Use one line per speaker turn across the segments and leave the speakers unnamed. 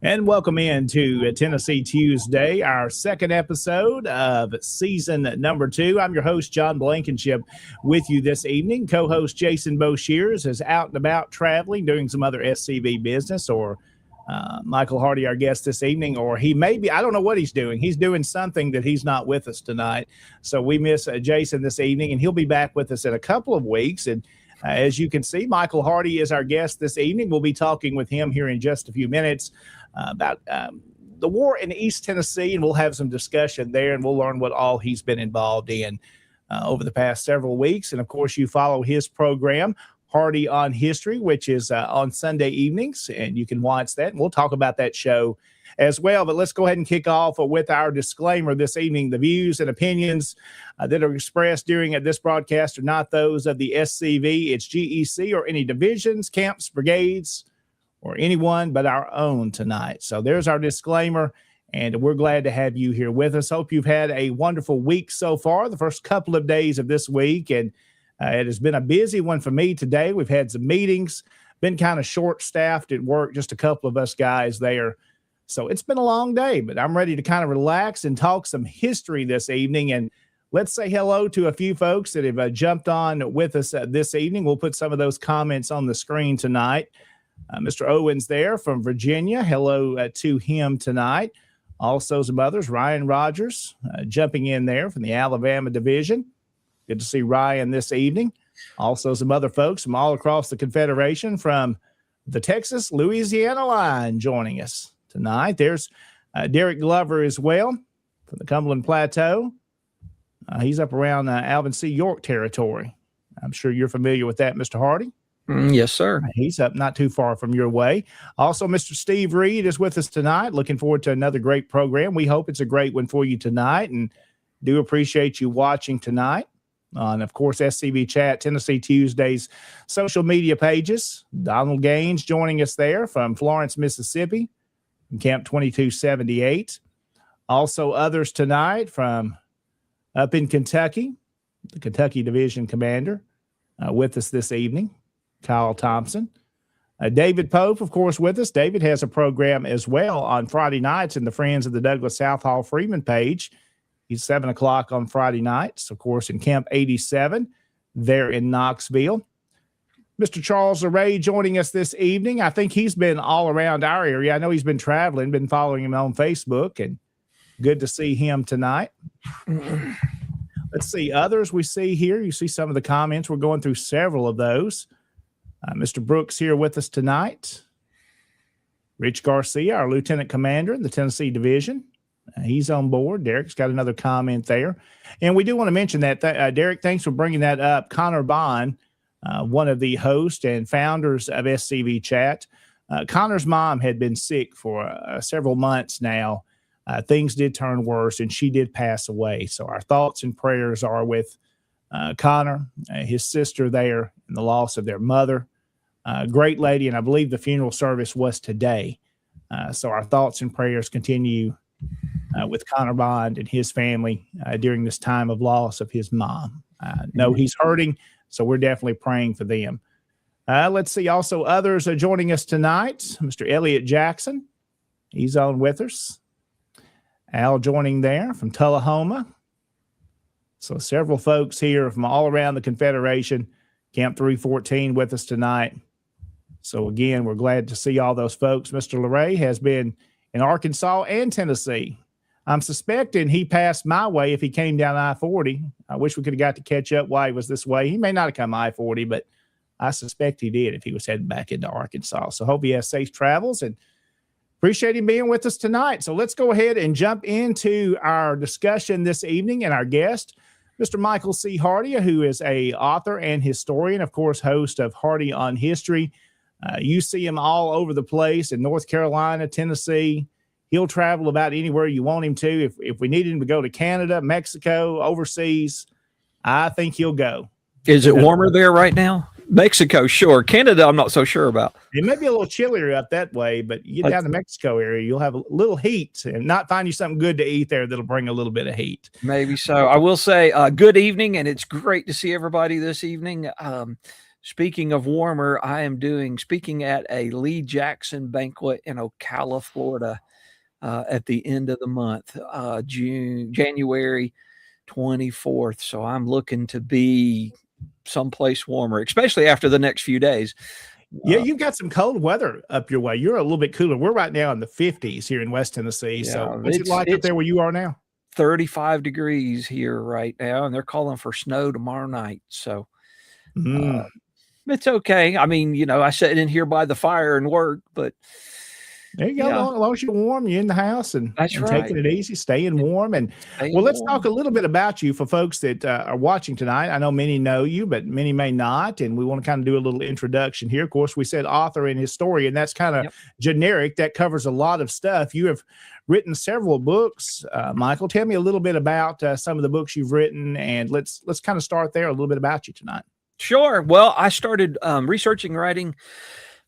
And welcome into Tennessee Tuesday, our second episode of season number 2. I'm your host, John Blankenship, with you this evening. Co-host Jason Boshears is out and about traveling, doing some other SCV business, or Michael Hardy, our guest this evening, or he may be, I don't know what he's doing. He's doing something that he's not with us tonight. So we miss Jason this evening, and he'll be back with us in a couple of weeks. And as you can see, Michael Hardy is our guest this evening. We'll be talking with him here in just a few minutes about the war in East Tennessee, and we'll have some discussion there, and we'll learn what all he's been involved in over the past several weeks. And, of course, you follow his program, Hardy on History, which is on Sunday evenings, and you can watch that, and we'll talk about that show as well. But let's go ahead and kick off with our disclaimer this evening. The views and opinions that are expressed during this broadcast are not those of the SCV, its GEC, or any divisions, camps, brigades, or anyone but our own tonight. So there's our disclaimer, and we're glad to have you here with us. Hope you've had a wonderful week so far, the first couple of days of this week, and it has been a busy one for me today. We've had some meetings, been kind of short-staffed at work, just a couple of us guys there. So it's been a long day, but I'm ready to kind of relax and talk some history this evening. And let's say hello to a few folks that have jumped on with us this evening. We'll put some of those comments on the screen tonight. Mr. Owens there from Virginia. Hello to him tonight. Also some others, Ryan Rogers jumping in there from the Alabama division. Good to see Ryan this evening. Also some other folks from all across the Confederation from the Texas-Louisiana line joining us tonight. There's Derek Glover as well from the Cumberland Plateau. He's up around Alvin C. York territory. I'm sure you're familiar with that, Mr. Hardy.
Yes, sir.
He's up not too far from your way. Also, Mr. Steve Reed is with us tonight. Looking forward to another great program. We hope it's a great one for you tonight, and do appreciate you watching tonight on, of course, SCV Chat, Tennessee Tuesdays, social media pages. Donald Gaines joining us there from Florence, Mississippi, from Camp 2278. Also, others tonight from up in Kentucky, the Kentucky Division Commander with us this evening. Kyle Thompson. David Pope, of course, with us. David has a program as well on Friday nights in the Friends of the Douglas South Hall Freeman page. He's 7 o'clock on Friday nights, of course, in Camp 87 there in Knoxville. Mr. Charles Array joining us this evening. I think he's been all around our area. I know he's been traveling, been following him on Facebook, and good to see him tonight. Let's see others we see here. You see some of the comments. We're going through several of those. Mr. Brooks here with us tonight. Rich Garcia, our lieutenant commander in the Tennessee Division. He's on board. Derek's got another comment there. And we do want to mention that, Derek, thanks for bringing that up. Connor Bond, one of the hosts and founders of SCV Chat. Connor's mom had been sick for several months now. Things did turn worse, and she did pass away. So our thoughts and prayers are with Connor, his sister there, and the loss of their mother. Great lady, and I believe the funeral service was today. So our thoughts and prayers continue with Connor Bond and his family during this time of loss of his mom. Know he's hurting, so we're definitely praying for them. Let's see. Also, others are joining us tonight. Mr. Elliot Jackson, he's on with us. Al joining there from Tullahoma. So several folks here from all around the Confederation. Camp 314 with us tonight. So again, we're glad to see all those folks. Mr. LeRae has been in Arkansas and Tennessee. I'm suspecting he passed my way if he came down I-40. I wish we could have got to catch up while he was this way. He may not have come I-40, but I suspect he did if he was heading back into Arkansas. So hope he has safe travels and appreciate him being with us tonight. So let's go ahead and jump into our discussion this evening and our guest, Mr. Michael C. Hardy, who is an author and historian, of course, host of Hardy on History. You see him all over the place in North Carolina, Tennessee. He'll travel about anywhere you want him to. If we need him to go to Canada, Mexico, overseas, I think he'll go.
Is it warmer there right now? Mexico, sure. Canada, I'm not so sure about.
It may be a little chillier up that way, but you get down to Mexico area, you'll have a little heat and not find you something good to eat there that'll bring a little bit of heat.
Maybe so. I will say good evening, and it's great to see everybody this evening. Speaking of warmer, I am speaking at a Lee Jackson banquet in Ocala, Florida at the end of the month, January 24th. So I'm looking to be someplace warmer, especially after the next few days.
Yeah, you've got some cold weather up your way. You're a little bit cooler. We're right now in the 50s here in West Tennessee. Yeah, so what's it like up there where you are now?
35 degrees here right now, and they're calling for snow tomorrow night. So it's okay. I mean, I sit in here by the fire and work, but
there you go. Yeah. As long as you're warm, you're in the house and taking it easy, staying warm. And let's talk a little bit about you for folks that are watching tonight. I know many know you, but many may not. And we want to kind of do a little introduction here. Of course, we said author and historian. That's kind of generic. That covers a lot of stuff. You have written several books. Michael, tell me a little bit about some of the books you've written. And let's kind of start there, a little bit about you tonight.
Sure. Well, I started researching writing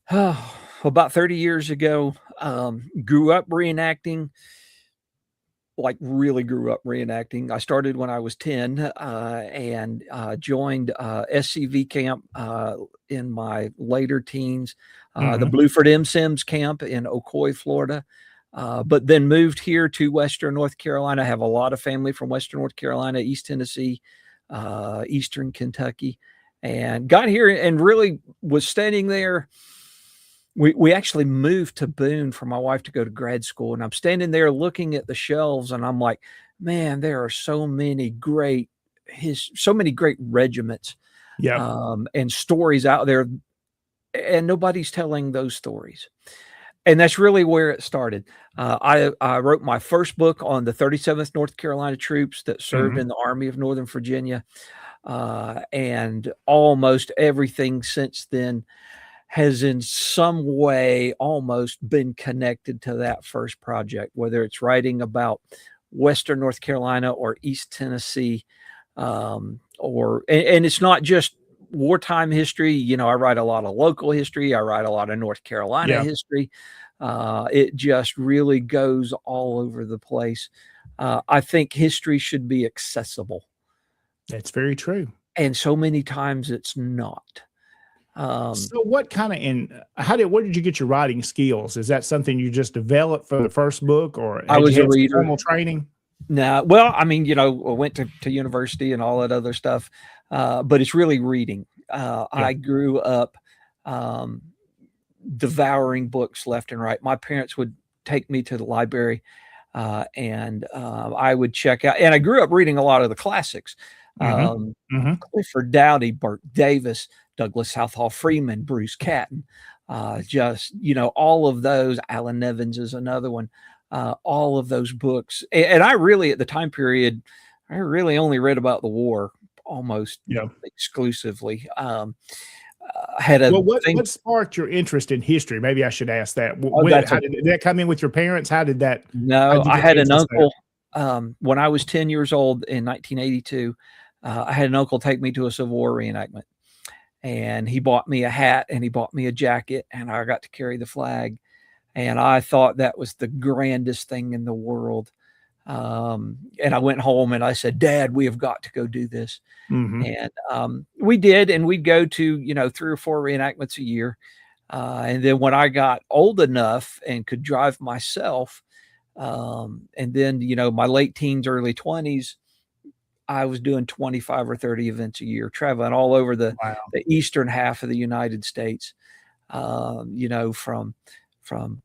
about 30 years ago. Grew up reenacting, like really grew up reenacting. I started when I was 10 and joined SCV camp in my later teens, the Bluford M. Sims camp in Ocoee, Florida, but then moved here to Western North Carolina. I have a lot of family from Western North Carolina, East Tennessee, Eastern Kentucky, and got here and really was standing there. We actually moved to Boone for my wife to go to grad school, and I'm standing there looking at the shelves, and I'm like, man, there are so many great regiments, and stories out there, and nobody's telling those stories. And that's really where it started. I wrote my first book on the 37th North Carolina troops that served in the Army of Northern Virginia, and almost everything since then has in some way almost been connected to that first project, whether it's writing about Western North Carolina or East Tennessee, and it's not just wartime history. I write a lot of local history. I write a lot of North Carolina history. It just really goes all over the place. I think history should be accessible.
That's very true.
And so many times it's not.
So what kind of where did you get your writing skills? Is that something you just developed for the first book, or
I was a reader?
Formal training?
No, well, I mean, I went to university and all that other stuff, but it's really reading. I grew up devouring books left and right. My parents would take me to the library I would check out, and I grew up reading a lot of the classics. Clifford Dowdy, Burt Davis, Douglas Southall Freeman, Bruce Catton, just, all of those. Alan Nevins is another one. All of those books. And I really, at the time period, I really only read about the war almost exclusively.
What sparked your interest in history? Maybe I should ask that. Did that come in with your parents? How did that?
No, I had an uncle. When I was 10 years old in 1982, I had an uncle take me to a Civil War reenactment, and he bought me a hat and he bought me a jacket, and I got to carry the flag. And I thought that was the grandest thing in the world. And I went home and I said, Dad, we have got to go do this. And we did, and we'd go to, 3 or 4 reenactments a year. And then when I got old enough and could drive myself, and then, my late teens, early 20s, I was doing 25 or 30 events a year, traveling all over the eastern half of the United States, from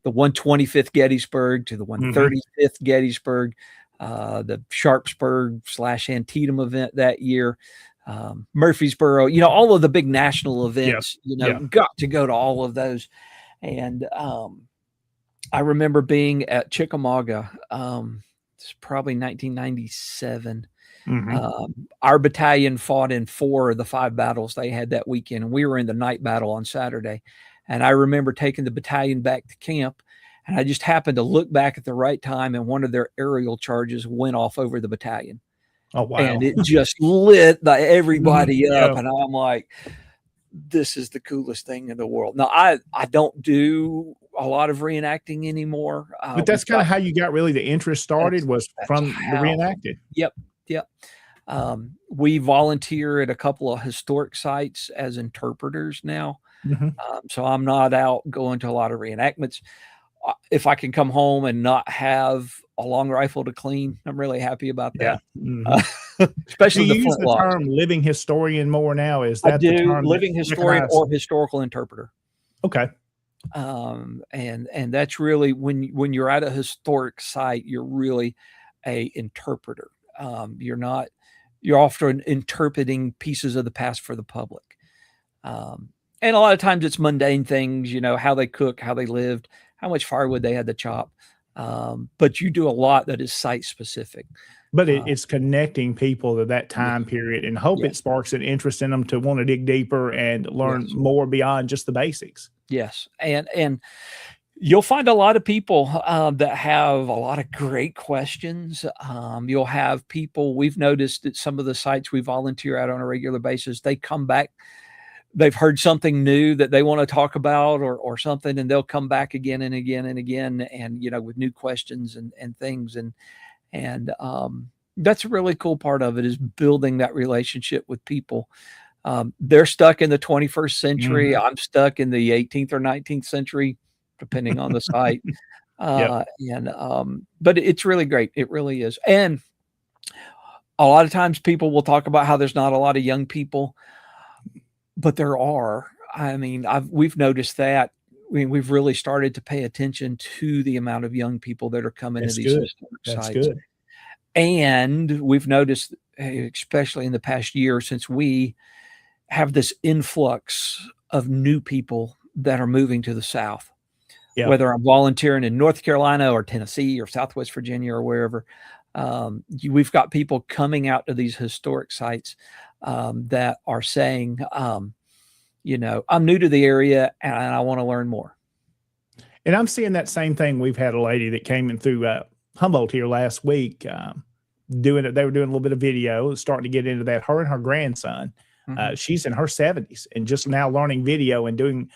the 125th Gettysburg to the 135th Gettysburg, the Sharpsburg / Antietam event that year, Murfreesboro, all of the big national events, got to go to all of those. And I remember being at Chickamauga, it's probably 1997. Our battalion fought in 4 of the 5 battles they had that weekend, and we were in the night battle on Saturday. And I remember taking the battalion back to camp, and I just happened to look back at the right time, and one of their aerial charges went off over the battalion.
Oh, wow.
And it just lit everybody up. And I'm like, this is the coolest thing in the world. Now, I don't do a lot of reenacting anymore.
But that's kind of how you got really the interest started, was from the reenacting.
Yep. We volunteer at a couple of historic sites as interpreters now. So I'm not out going to a lot of reenactments. If I can come home and not have a long rifle to clean, I'm really happy about that. Especially
the term living historian more now. Is that
the term? Living historian or historical interpreter.
Okay.
And that's really when you're at a historic site, you're really a interpreter. You're often interpreting pieces of the past for the public. And a lot of times it's mundane things, how they cook, how they lived, how much firewood they had to chop. But you do a lot that is site specific.
But it's connecting people to that time period, and hope it sparks an interest in them to want to dig deeper and learn more beyond just the basics.
Yes. And you'll find a lot of people that have a lot of great questions. You'll have people, we've noticed at some of the sites we volunteer at on a regular basis, they come back, they've heard something new that they want to talk about or something, and they'll come back again and again and again, and, with new questions and things. And that's a really cool part of it, is building that relationship with people. They're stuck in the 21st century. I'm stuck in the 18th or 19th century, depending on the site. But it's really great. It really is. And a lot of times people will talk about how there's not a lot of young people, but there are. I mean, we've noticed that. We've really started to pay attention to the amount of young people that are coming to these historic sites. That's good. And we've noticed, especially in the past year, since we have this influx of new people that are moving to the South, whether I'm volunteering in North Carolina or Tennessee or Southwest Virginia or wherever, we've got people coming out to these historic sites that are saying, I'm new to the area and I want to learn more.
And I'm seeing that same thing. We've had a lady that came in through Humboldt here last week, doing it. They were doing a little bit of video, starting to get into that. Her and her grandson, she's in her 70s and just now learning video and doing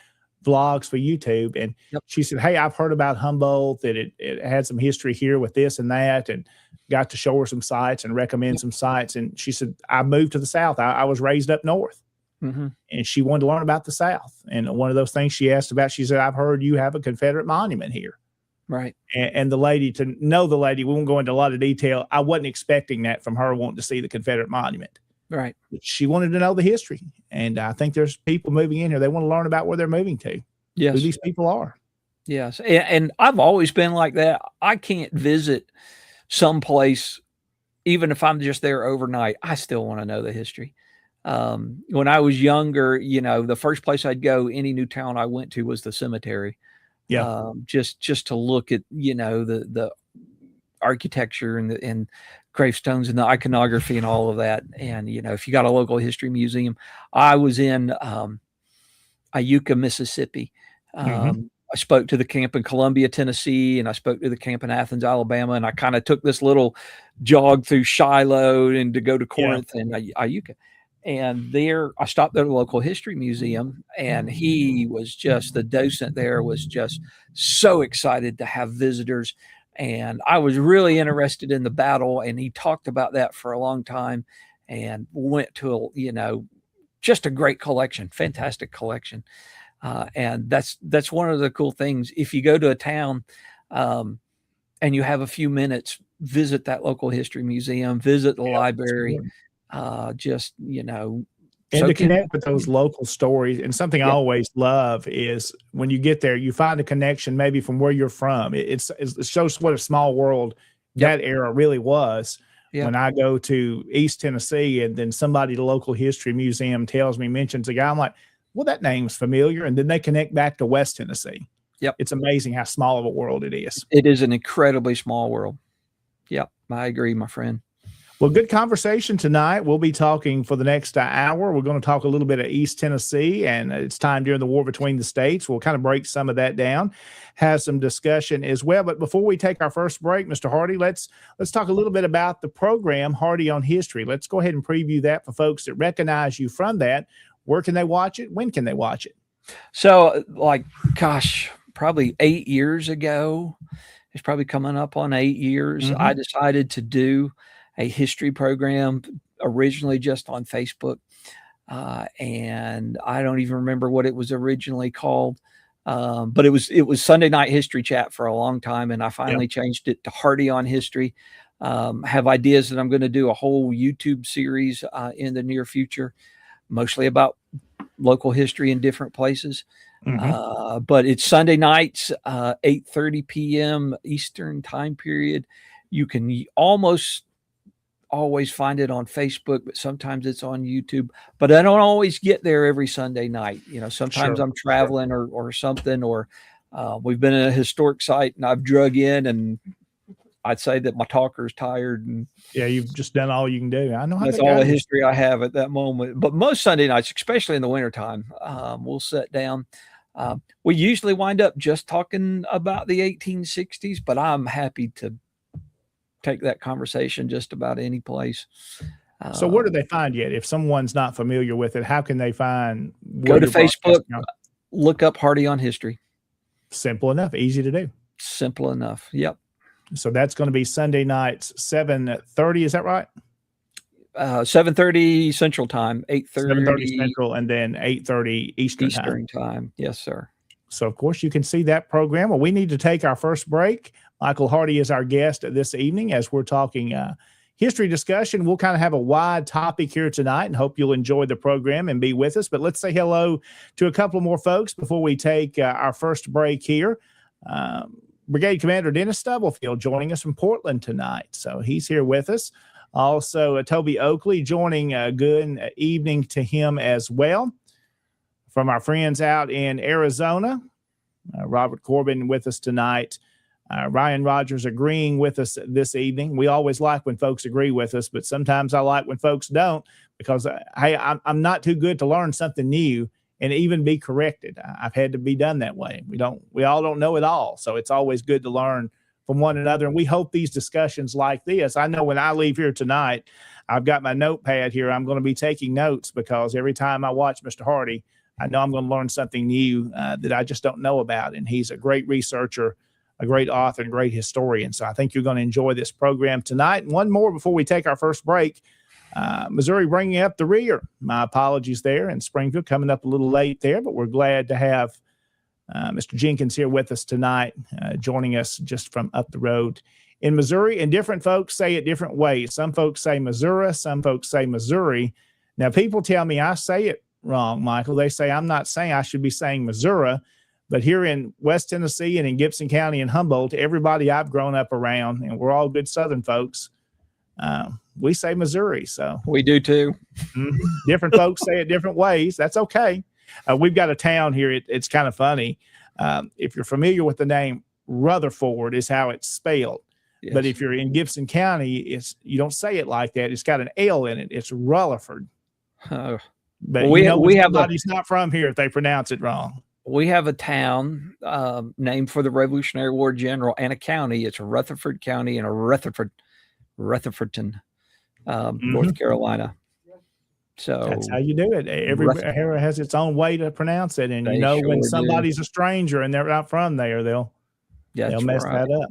vlogs for YouTube. And she said, hey, I've heard about Humboldt, that it had some history here with this and that, and got to show her some sites and recommend some sites. And she said, I moved to the South. I was raised up north. And she wanted to learn about the South. And one of those things she asked about, she said, I've heard you have a Confederate monument here.
Right.
And the lady, we won't go into a lot of detail. I wasn't expecting that from her, wanting to see the Confederate monument.
Right.
She wanted to know the history. And I think there's people moving in here. They want to learn about where they're moving to.
Yes.
Who these people are.
Yes. And I've always been like that. I can't visit some place, even if I'm just there overnight. I still want to know the history. When I was younger, the first place I'd go, any new town I went to, was the cemetery.
Yeah.
Just to look at, the architecture and gravestones and the iconography and all of that. And, if you got a local history museum, I was in Iuka, Mississippi.
Hmm.
I spoke to the camp in Columbia, Tennessee, and I spoke to the camp in Athens, Alabama, and I kind of took this little jog through Shiloh and to go to
Yeah.
Corinth and Iuka. And there, I stopped at a local history museum, and the docent there was just so excited to have visitors. And I was really interested in the battle, and he talked about that for a long time, and went to just a great collection, fantastic collection. And that's one of the cool things. If you go to a town, and you have a few minutes, visit that local history museum, visit the library, just,
And to
soak in.
connect with those local stories. And something I
Yep.
always love is when you get there, you find a connection maybe from where you're from. It shows what a small world
Yep.
that era really was.
Yep.
When I go to East Tennessee and then somebody at the local history museum mentions a guy, I'm like, well, that name's familiar. And then they connect back to West Tennessee.
Yep.
It's amazing how small of a world it is.
It is an incredibly small world. Yep. I agree, my friend.
Well, good conversation tonight. We'll be talking for the next hour. We're going to talk a little bit of East Tennessee and its time during the war between the states. We'll kind of break some of that down, have some discussion as well. But before we take our first break, Mr. Hardy, let's talk a little bit about the program Hardy on History. Let's go ahead and preview that for folks that recognize you from that. Where can they watch it? When can they watch it?
So, probably 8 years ago, it's probably coming up on 8 years,
Mhm.
I decided to do a history program, originally just on Facebook. And I don't even remember what it was originally called. But it was Sunday Night History Chat for a long time, and I finally changed it to Hardy on History. Have ideas that I'm going to do a whole YouTube series in the near future, mostly about local history in different places. But it's Sunday nights, 8:30 p.m. Eastern time period. You can almost always find it on Facebook, but sometimes it's on YouTube. But I don't always get there every Sunday night. Sometimes I'm traveling or something, or we've been in a historic site and I've drug in, and I'd say that my talker's tired, and
You've just done all you can do. I know how
that's
that
all the
goes.
history I have at that moment. But most Sunday nights, especially in the wintertime, we'll sit down. We usually wind up just talking about the 1860s, but I'm happy to take that conversation just about any place.
So where do they find you? If someone's not familiar with it, how can they find?
Go to Facebook, look up Hardy on History.
Simple enough, easy to do.
Simple enough. Yep.
So that's going to be Sunday nights, 7:30. Is that right?
7:30 Central Time,
7:30 Central, and then 8:30 Eastern
time. Yes, sir.
So, of course, you can see that program. Well, we need to take our first break. Michael Hardy is our guest this evening as we're talking history discussion. We'll kind of have a wide topic here tonight and hope you'll enjoy the program and be with us. But let's say hello to a couple more folks before we take our first break here. Brigade Commander Dennis Stubblefield joining us from Portland tonight. So he's here with us. Also, Toby Oakley joining. Good evening to him as well. From our friends out in Arizona, Robert Corbin with us tonight. Ryan Rogers agreeing with us this evening. We always like when folks agree with us, but sometimes I like when folks don't because, hey, I'm not too good to learn something new and even be corrected. I've had to be done that way. We all don't know it all. So it's always good to learn from one another. And we hope these discussions like this, I know when I leave here tonight, I've got my notepad here. I'm going to be taking notes because every time I watch Mr. Hardy, I know I'm going to learn something new that I just don't know about. And he's a great researcher, a great author, and great historian. So I think you're going to enjoy this program tonight. And one more before we take our first break. Missouri bringing up the rear. My apologies there. And Springfield coming up a little late there, but we're glad to have Mr. Jenkins here with us tonight, joining us just from up the road in Missouri. And different folks say it different ways. Some folks say Missouri. Some folks say Missouri. Now, people tell me I say it wrong, Michael. They say I'm not saying I should be saying Missouri. But here in West Tennessee and in Gibson County and Humboldt, everybody I've grown up around, and we're all good Southern folks, we say Missouri. So
we do too.
Different folks say it different ways. That's okay. We've got a town here. It's kind of funny. If you're familiar with the name, Rutherford is how it's spelled. Yes. But if you're in Gibson County, you don't say it like that. It's got an L in it. It's Rutherford. But somebody's not from here if they pronounce it wrong.
We have a town named for the Revolutionary War general and a county. It's Rutherford County and a Rutherfordton, North Carolina. So
that's how you do it. Every area has its own way to pronounce it. And when somebody's a stranger and they're not from there, they'll mess that up.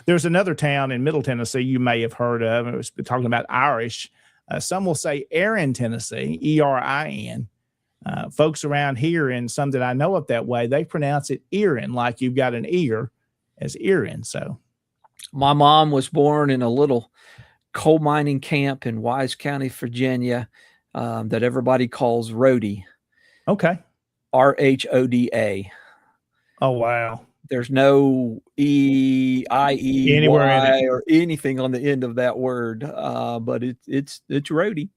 There's another town in Middle Tennessee you may have heard of. It was talking about Irish. Some will say Erin, Tennessee, Erin. Folks around here, and some that I know up that way, they pronounce it Erin, like you've got an ear as Erin. So
my mom was born in a little coal mining camp in Wise County, Virginia, that everybody calls Rhoda.
Okay.
RHODA.
Oh, wow.
There's no E-I-E
anywhere
or anything on the end of that word, but it's Rhodey.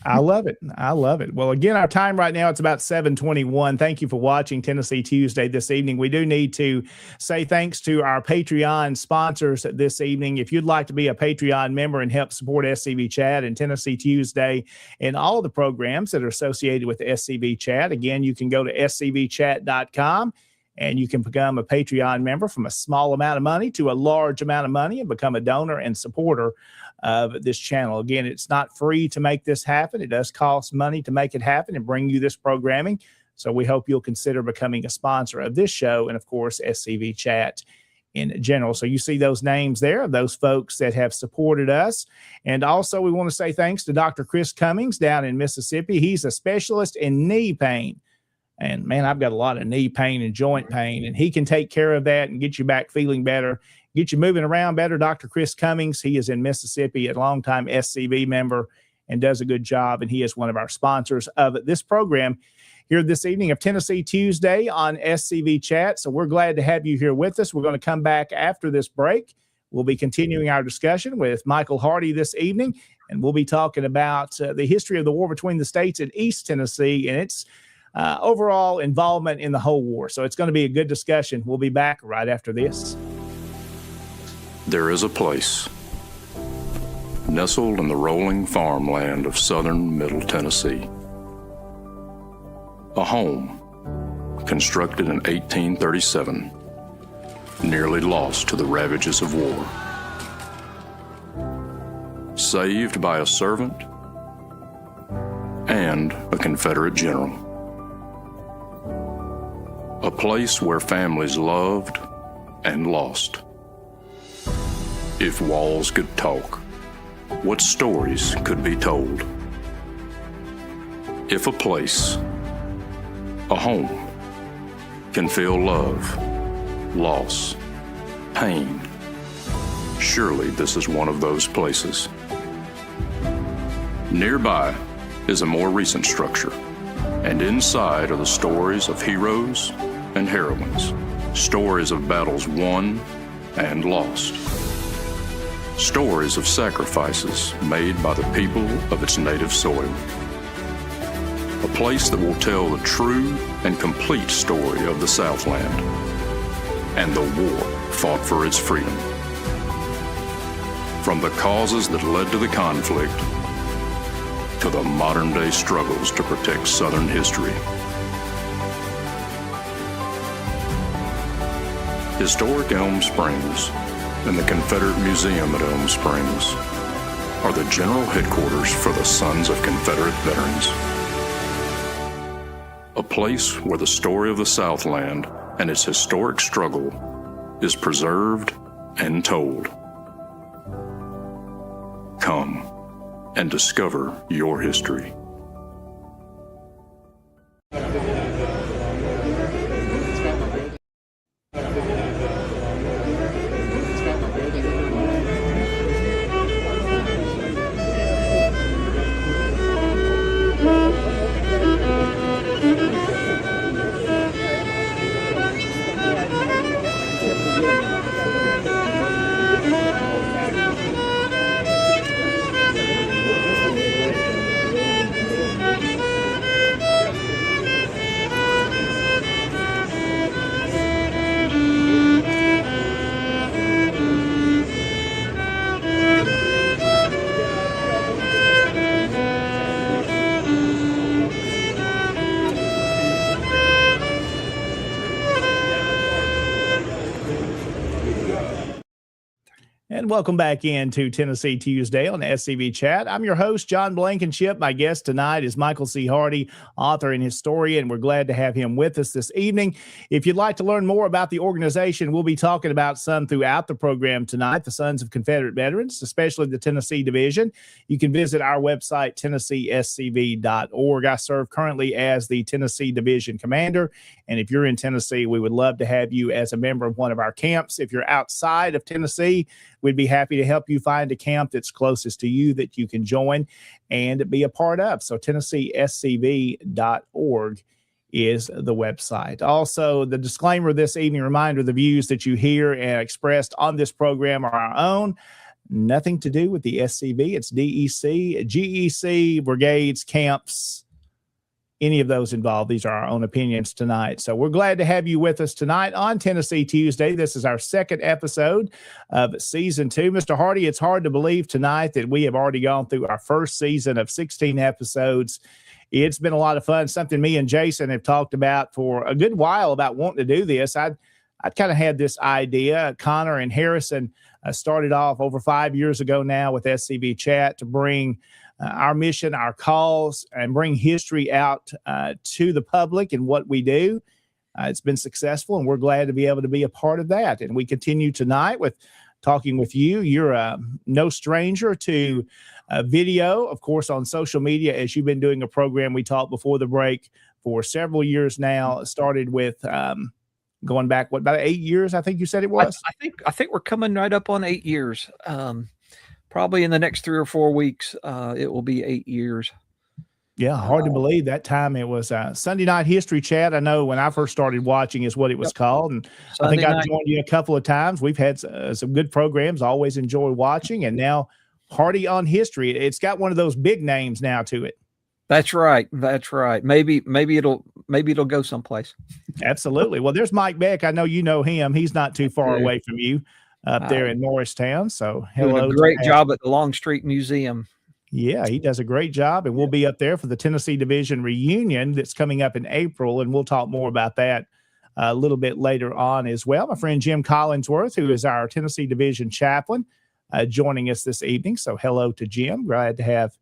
I love it. I love it. Well, again, our time right now, it's about 7:21. Thank you for watching Tennessee Tuesday this evening. We do need to say thanks to our Patreon sponsors this evening. If you'd like to be a Patreon member and help support SCV Chat and Tennessee Tuesday and all of the programs that are associated with SCV Chat, again, you can go to scvchat.com. And you can become a Patreon member from a small amount of money to a large amount of money and become a donor and supporter of this channel. Again, it's not free to make this happen. It does cost money to make it happen and bring you this programming. So we hope you'll consider becoming a sponsor of this show and, of course, SCV Chat in general. So you see those names there, those folks that have supported us. And also we want to say thanks to Dr. Chris Cummings down in Mississippi. He's a specialist in knee pain. And man, I've got a lot of knee pain and joint pain, and he can take care of that and get you back feeling better, get you moving around better. Dr. Chris Cummings, he is in Mississippi, a longtime SCV member, and does a good job. And he is one of our sponsors of this program here this evening of Tennessee Tuesday on SCV Chat. So we're glad to have you here with us. We're going to come back after this break. We'll be continuing our discussion with Michael Hardy this evening, and we'll be talking about the history of the war between the states and East Tennessee and its overall involvement in the whole war. So it's going to be a good discussion. We'll be back right after this.
There is a place nestled in the rolling farmland of southern Middle Tennessee. A home constructed in 1837, nearly lost to the ravages of war. Saved by a servant and a Confederate general. A place where families loved and lost. If walls could talk, what stories could be told? If a place, a home, can feel love, loss, pain, surely this is one of those places. Nearby is a more recent structure, and inside are the stories of heroes and heroines, stories of battles won and lost, stories of sacrifices made by the people of its native soil. A place that will tell the true and complete story of the Southland and the war fought for its freedom. From the causes that led to the conflict to the modern-day struggles to protect Southern history. Historic Elm Springs and the Confederate Museum at Elm Springs are the general headquarters for the Sons of Confederate Veterans. A place where the story of the Southland and its historic struggle is preserved and told. Come and discover your history.
And welcome back into Tennessee Tuesday on SCV Chat. I'm your host, John Blankenship. My guest tonight is Michael C. Hardy, author and historian. We're glad to have him with us this evening. If you'd like to learn more about the organization, we'll be talking about some throughout the program tonight, the Sons of Confederate Veterans, especially the Tennessee Division. You can visit our website, TennesseeSCV.org. I serve currently as the Tennessee Division Commander. And if you're in Tennessee, we would love to have you as a member of one of our camps. If you're outside of Tennessee, we'd be happy to help you find a camp that's closest to you that you can join and be a part of. So TennesseeSCV.org is the website. Also, the disclaimer this evening, reminder, the views that you hear and expressed on this program are our own. Nothing to do with the SCV. It's DEC, GEC, brigades, camps, any of those involved. These are our own opinions tonight. So we're glad to have you with us tonight on Tennessee Tuesday. This is our second episode of season 2. Mr. Hardy, it's hard to believe tonight that we have already gone through our first season of 16 episodes. It's been a lot of fun, something me and Jason have talked about for a good while about wanting to do this. I'd kind of had this idea. Connor and Harrison started off over 5 years ago now with SCV Chat to bring our mission, our cause, and bring history out to the public and what we do. It's been successful, and we're glad to be able to be a part of that. And we continue tonight with talking with you. You're no stranger to video, of course, on social media, as you've been doing a program we talked before the break for several years now. It started with going back, about 8 years, I think you said it was?
I think we're coming right up on 8 years. Probably in the next 3 or 4 weeks, it will be 8 years.
Yeah, hard to believe that time. It was Sunday Night History Chat. I know when I first started watching is what it was called. And Sunday I think I've joined you a couple of times. We've had some good programs. Always enjoy watching. And now Hardy on History. It's got one of those big names now to it.
That's right. That's right. Maybe it'll go someplace.
Absolutely. Well, there's Mike Beck. I know you know him. He's not too far away from you up there in Morristown. So hello.
Doing a great job at the Longstreet Museum.
Yeah, he does a great job. And we'll be up there for the Tennessee Division reunion that's coming up in April. And we'll talk more about that a little bit later on as well. My friend Jim Collinsworth, who is our Tennessee Division chaplain, joining us this evening. So hello to Jim. Glad to have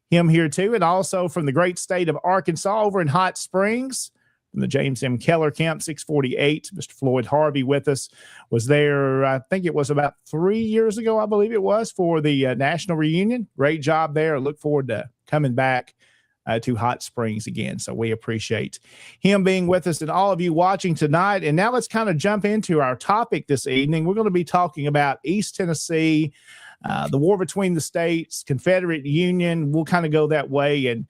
him here too. And also from the great state of Arkansas over in Hot Springs, from the James M. Keller Camp 648, Mr. Floyd Harvey with us, was there, I think it was about 3 years ago, I believe it was, for the national reunion. Great job there. I look forward to coming back to Hot Springs again. So we appreciate him being with us and all of you watching tonight. And now let's kind of jump into our topic this evening. We're going to be talking about East Tennessee, the war between the states, Confederate Union. We'll kind of go that way. And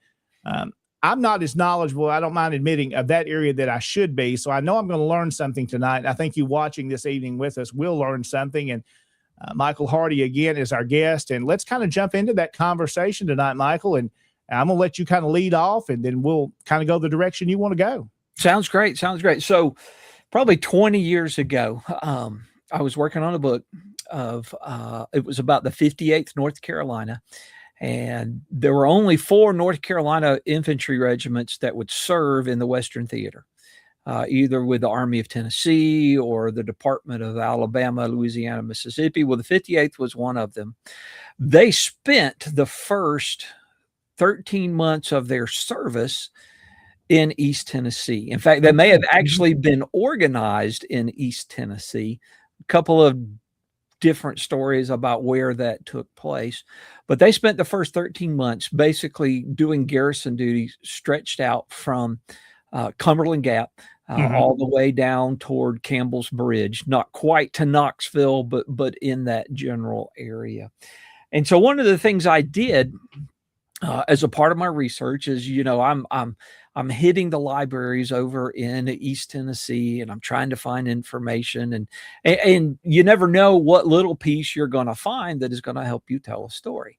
I'm not as knowledgeable, I don't mind admitting, of that area that I should be. So I know I'm going to learn something tonight. I think you watching this evening with us will learn something. And Michael Hardy, again, is our guest. And let's kind of jump into that conversation tonight, Michael. And I'm going to let you kind of lead off, and then we'll kind of go the direction you want to go.
Sounds great. Sounds great. So probably 20 years ago, I was working on a book of, it was about the 58th North Carolina. And there were only 4 North Carolina infantry regiments that would serve in the Western Theater, either with the Army of Tennessee or the Department of Alabama, Louisiana, Mississippi. Well, the 58th was one of them. They spent the first 13 months of their service in East Tennessee. In fact, they may have actually been organized in East Tennessee. A couple of different stories about where that took place, but they spent the first 13 months basically doing garrison duties stretched out from Cumberland Gap all the way down toward Campbell's Bridge, not quite to Knoxville, but in that general area. And so one of the things I did as a part of my research is, I'm hitting the libraries over in East Tennessee, and I'm trying to find information, and you never know what little piece you're going to find that is going to help you tell a story.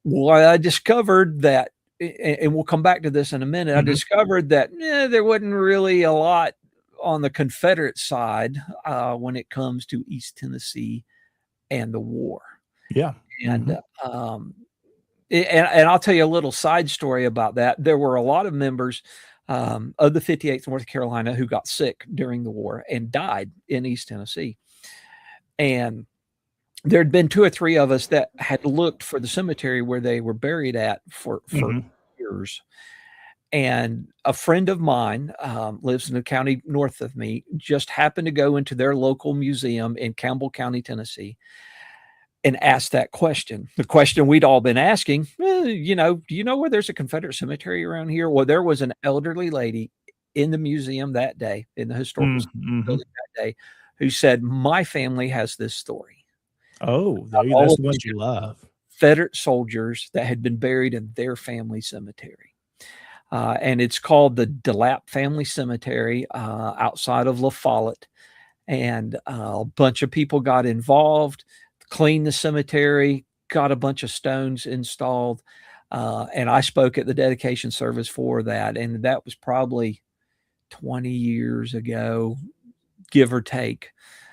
Well, I discovered that, and we'll come back to this in a minute. I discovered that there wasn't really a lot on the Confederate side when it comes to East Tennessee and the war.
Yeah.
And and I'll tell you a little side story about that. There were a lot of members of the 58th North Carolina who got sick during the war and died in East Tennessee. And there had been 2 or 3 of us that had looked for the cemetery where they were buried at for years. And a friend of mine lives in the county north of me, just happened to go into their local museum in Campbell County, Tennessee, and asked that question. The question we'd all been asking, do you know where there's a Confederate cemetery around here? Well, there was an elderly lady in the museum that day, in the historical building that day, who said, my family has this story.
Oh, that's the ones you love.
Confederate soldiers that had been buried in their family cemetery. And it's called the DeLapp Family Cemetery outside of La Follette. And a bunch of people got involved, cleaned the cemetery, got a bunch of stones installed. And I spoke at the dedication service for that. And that was probably 20 years ago, give or take.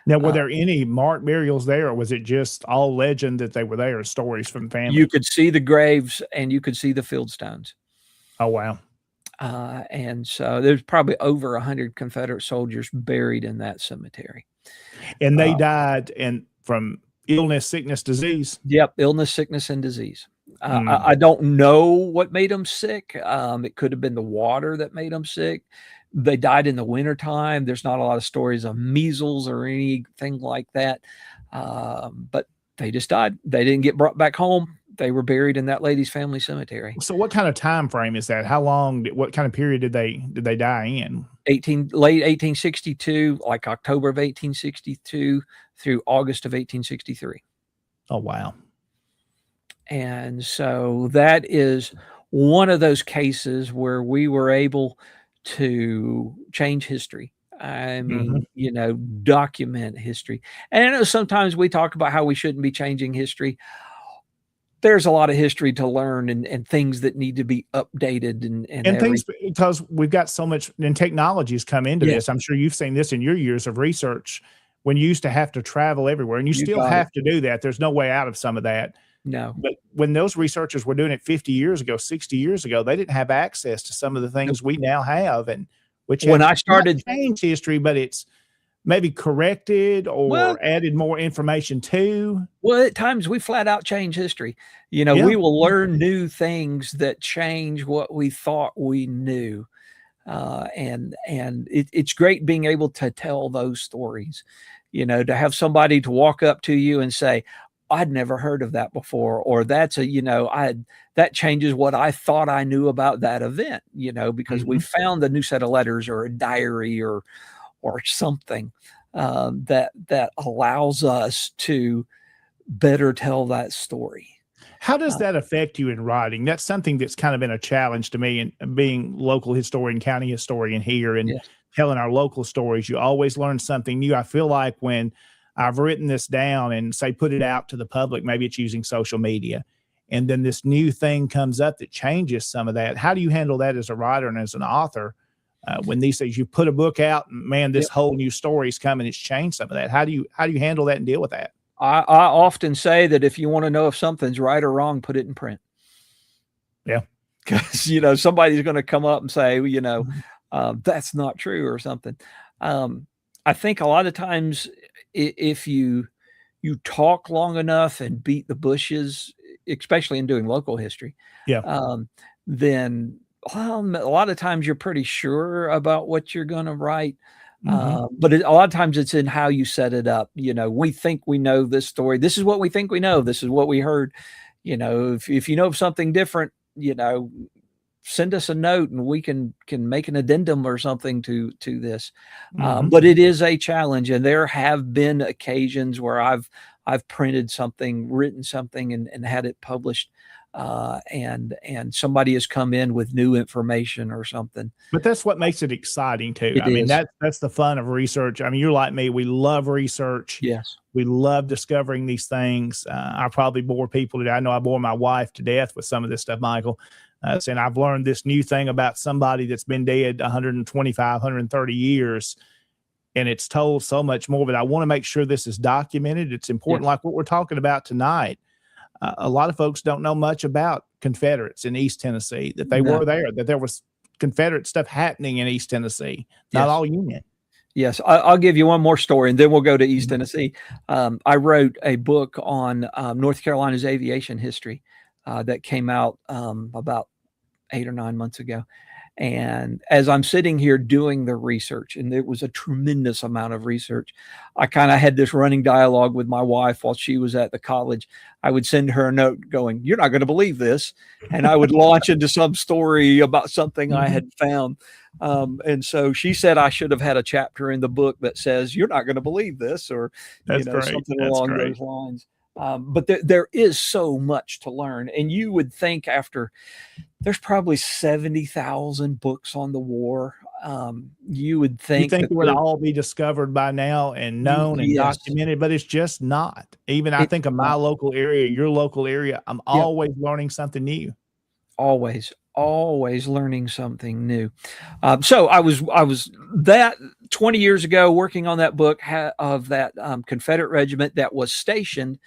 Now, were there any marked burials there, or was it just all legend that they were there, stories from family?
You could see the graves and you could see the field stones.
Oh, wow.
And so there's probably over 100 Confederate soldiers buried in that cemetery.
And they died from illness, sickness, disease?
Yep, illness, sickness, and disease. I don't know what made them sick. It could have been the water that made them sick. They died in the wintertime. There's not a lot of stories of measles or anything like that. But they just died. They didn't get brought back home. They were buried in that lady's family cemetery.
So what kind of time frame is that? How long, what kind of period did they die in?
Late 1862, like October of 1862 through August of 1863.
Oh, wow.
And so that is one of those cases where we were able to change history. I mean, document history. And I know sometimes we talk about how we shouldn't be changing history. There's a lot of history to learn and things that need to be updated and
things, because we've got so much, and technology's come into this. I'm sure you've seen this in your years of research when you used to have to travel everywhere, and you still have to do that. There's no way out of some of that.
No.
But when those researchers were doing it 50 years ago, 60 years ago, they didn't have access to some of the things we now have, and which
when I started
change history, but it's maybe corrected or added more information to.
Well, at times we flat out change history. We will learn new things that change what we thought we knew. And it's great being able to tell those stories, to have somebody to walk up to you and say, I'd never heard of that before, or that's that changes what I thought I knew about that event, because we found a new set of letters or a diary or something that allows us to better tell that story.
How does that affect you in writing? That's something that's kind of been a challenge to me, and being local historian, county historian here, and telling our local stories. You always learn something new. I feel like when I've written this down and say, put it out to the public, maybe it's using social media, and then this new thing comes up that changes some of that. How do you handle that as a writer and as an author? When these things, you put a book out, and man, this whole new story is coming, it's changed some of that. How do you handle that and deal with that?
I often say that if you want to know if something's right or wrong, put it in print.
Yeah.
Because, somebody's going to come up and say, that's not true or something. I think a lot of times if you talk long enough and beat the bushes, especially in doing local history, then a lot of times you're pretty sure about what you're going to write. But a lot of times it's in how you set it up. We think we know this story. This is what we think we know. This is what we heard. If you know something different, send us a note and we can make an addendum or something to this. But it is a challenge, and there have been occasions where I've printed something, written something, and had it published. And somebody has come in with new information or something.
But that's what makes it exciting too. I mean, that's the fun of research. I mean, you're like me. We love research.
Yes.
We love discovering these things. I probably bore people today. I know I bore my wife to death with some of this stuff, Michael. Saying I've learned this new thing about somebody that's been dead 125, 130 years. And it's told so much more, but I want to make sure this is documented. It's important, like what we're talking about tonight. A lot of folks don't know much about Confederates in East Tennessee, that they were there, that there was Confederate stuff happening in East Tennessee, not all Union.
Yes, I'll give you one more story, and then we'll go to East Tennessee. I wrote a book on North Carolina's aviation history that came out about 8 or 9 months ago. And as I'm sitting here doing the research, and it was a tremendous amount of research, I kind of had this running dialogue with my wife while she was at the college. I would send her a note going, "You're not going to believe this." And I would launch into some story about something I had found. And so she said I should have had a chapter in the book that says, "You're not going to believe this," or,
That's great.
something
That's
along
great.
those lines. But there is so much to learn. And you would think there's probably 70,000 books on the war. You would
You
think
think
that
it would all be discovered by now and known and
yes,
documented, but it's just not. Even I think of my local area, your local area, I'm always learning something new.
always learning something new. So I was that 20 years ago working on that book of that Confederate regiment that was stationed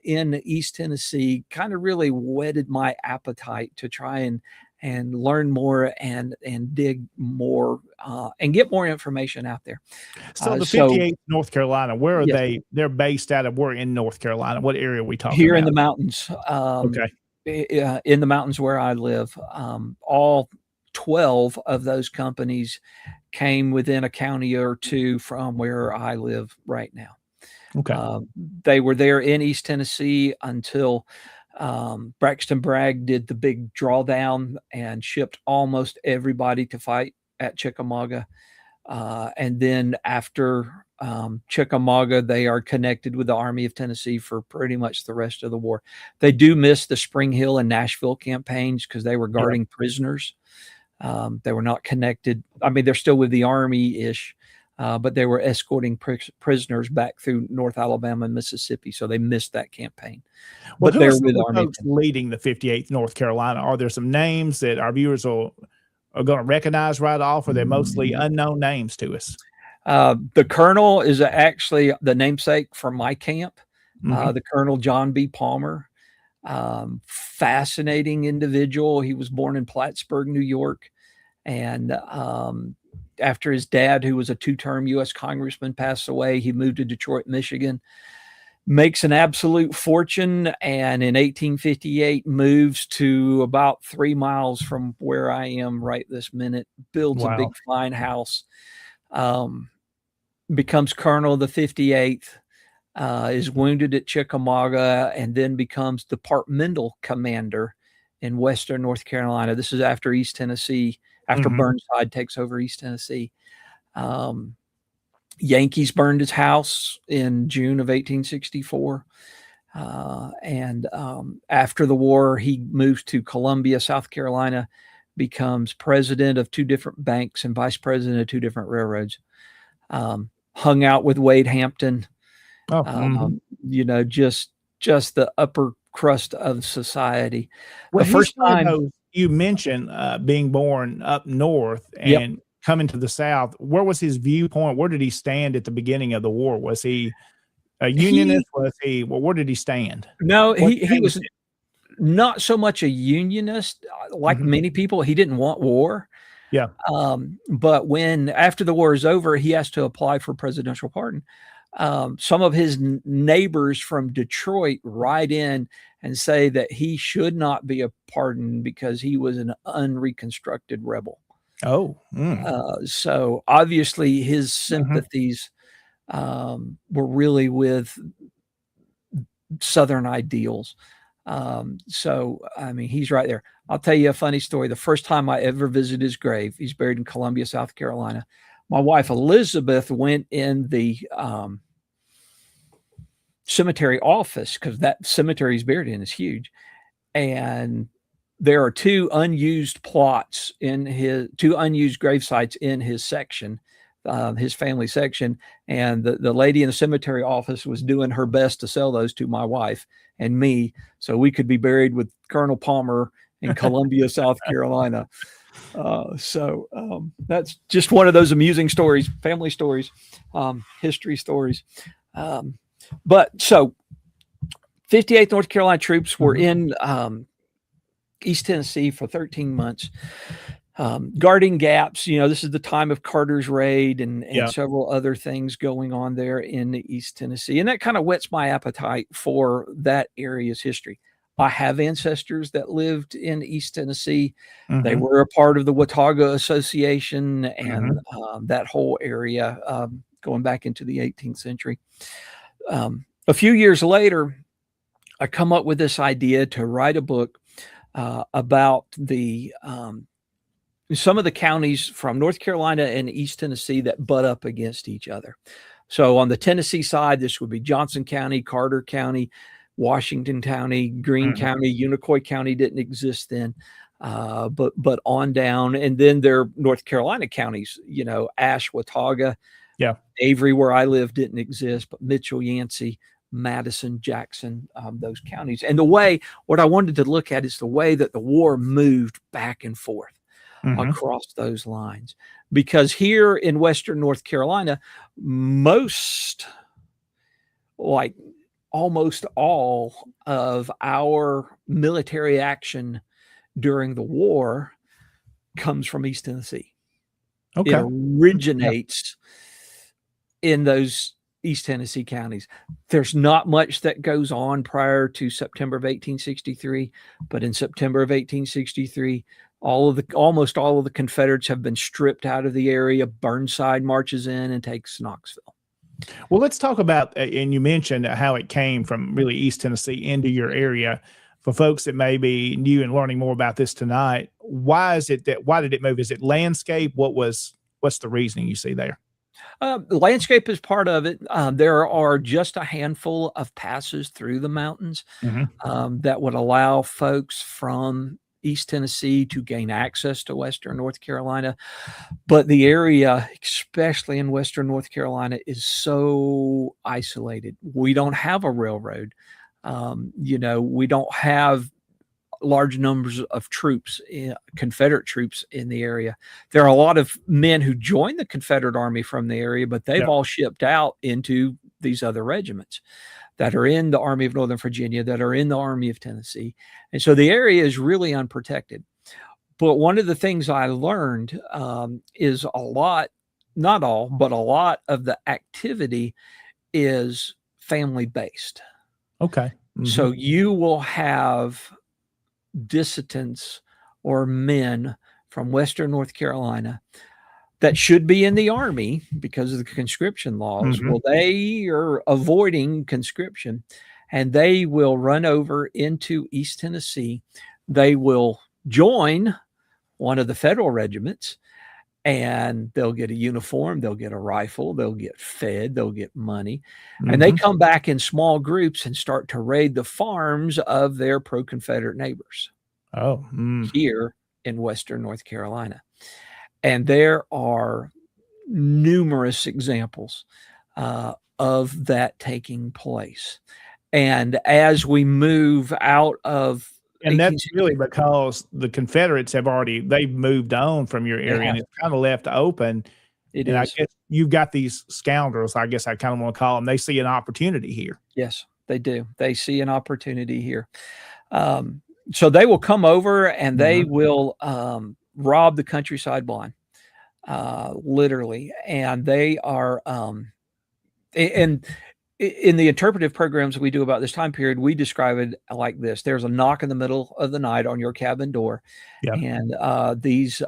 in East Tennessee. Kind of really whetted my appetite to try and learn more and dig more and get more information out there.
So the 58th North Carolina, where are
Yes.
they? They're based out of. We're in North Carolina. What area are we talking
Here
about?
in the mountains.
Okay.
In the mountains where I live. All 12 of those companies came within a county or two from where I live right now.
Okay.
They were there in East Tennessee until Braxton Bragg did the big drawdown and shipped almost everybody to fight at Chickamauga. And then after Chickamauga, they are connected with the Army of Tennessee for pretty much the rest of the war. They do miss the Spring Hill and Nashville campaigns because they were guarding prisoners. They were not connected. I mean, they're still with the Army-ish, but they were escorting prisoners back through North Alabama and Mississippi, so they missed that campaign.
Well,
But
who
they're
are some
with
of
the
the
Army.
folks leading the 58th North Carolina? Are there some names that our viewers are going to recognize right off, or they're mostly unknown names to us?
The colonel is actually the namesake for my camp.
Mhm.
The Colonel John B. Palmer, fascinating individual. He was born in Plattsburgh, New York, and after his dad, who was a 2-term U.S. congressman, passed away, he moved to Detroit, Michigan, makes an absolute fortune, and in 1858 moves to about 3 miles from where I am right this minute, builds a big fine house, becomes colonel of the 58th, is wounded at Chickamauga, and then becomes departmental commander in Western North Carolina. This is after East Tennessee, after Burnside takes over East Tennessee. Yankees burned his house in June of 1864. And after the war, he moves to Columbia, South Carolina, becomes president of 2 different banks and vice president of 2 different railroads. Hung out with Wade Hampton, just the upper crust of society.
Well,
The first time
you mentioned being born up north and coming to the South. Where was his viewpoint? Where did he stand at the beginning of the war? Was he a Unionist? Where did he stand?
No, he was not so much a Unionist. Like many people, he didn't want war.
Yeah.
But after the war is over, he has to apply for presidential pardon. Some of his neighbors from Detroit write in and say that he should not be pardoned because he was an unreconstructed rebel.
Oh.
So obviously his sympathies were really with Southern ideals. So, I mean, he's right there. I'll tell you a funny story. The first time I ever visited his grave, he's buried in Columbia, South Carolina. My wife, Elizabeth, went in the cemetery office because that cemetery he's buried in is huge. And there are 2 unused plots in 2 unused grave sites in his section, his family section. And the lady in the cemetery office was doing her best to sell those to my wife and me, so we could be buried with Colonel Palmer in Columbia, South Carolina. So that's just one of those amusing stories, family stories, history stories. But so 58th North Carolina troops were in East Tennessee for 13 months. guarding gaps. This is the time of Carter's raid and
Yeah.
several other things going on there in East Tennessee. And that kind of whets my appetite for that area's history. I have ancestors that lived in East Tennessee. They
Mhm.
were a part of the Watauga Association and that whole area going back into the 18th century. A few years later, I come up with this idea to write a book about some of the counties from North Carolina and East Tennessee that butt up against each other. So on the Tennessee side, this would be Johnson County, Carter County, Washington County, Greene County. Unicoi County didn't exist then, but on down. And then there are North Carolina counties, Ashe, Watauga, Avery, where I live, didn't exist, but Mitchell, Yancey, Madison, Jackson, those counties. And what I wanted to look at is the way that the war moved back and forth across those lines. Because here in Western North Carolina, almost all of our military action during the war comes from East Tennessee.
Okay.
It originates in those East Tennessee counties. There's not much that goes on prior to September of 1863, but in September of 1863, almost all of the Confederates have been stripped out of the area. Burnside marches in and takes Knoxville.
Well, let's talk about, and you mentioned how it came from really East Tennessee into your area. For folks that may be new and learning more about this tonight, why did it move? Is it landscape? What's the reasoning you see there?
The landscape is part of it. There are just a handful of passes through the mountains that would allow folks from East Tennessee to gain access to Western North Carolina. But the area, especially in Western North Carolina, is so isolated. We don't have a railroad. We don't have large numbers of troops, Confederate troops in the area. There are a lot of men who joined the Confederate Army from the area, but they've all shipped out into these other regiments that are in the Army of Northern Virginia, that are in the Army of Tennessee. And so the area is really unprotected. But one of the things I learned is not all, but a lot of the activity is family-based.
Okay.
So you will have dissidents or men from Western North Carolina that should be in the Army because of the conscription laws. Well, they are avoiding conscription and they will run over into East Tennessee. They will join one of the federal regiments and they'll get a uniform, they'll get a rifle, they'll get fed, they'll get money. And they come back in small groups and start to raid the farms of their pro-Confederate neighbors here in Western North Carolina. And there are numerous examples of that taking place. And as we move out of,
and that's really because the Confederates they've moved on from your area and it's kind of left open. I guess you've got these scoundrels, I guess I kind of want to call them. They see an opportunity here.
Yes, they do. They see an opportunity here. So they will come over and they will rob the countryside blind, literally. And they are, and in the interpretive programs we do about this time period, we describe it like this. There's a knock in the middle of the night on your cabin door. And these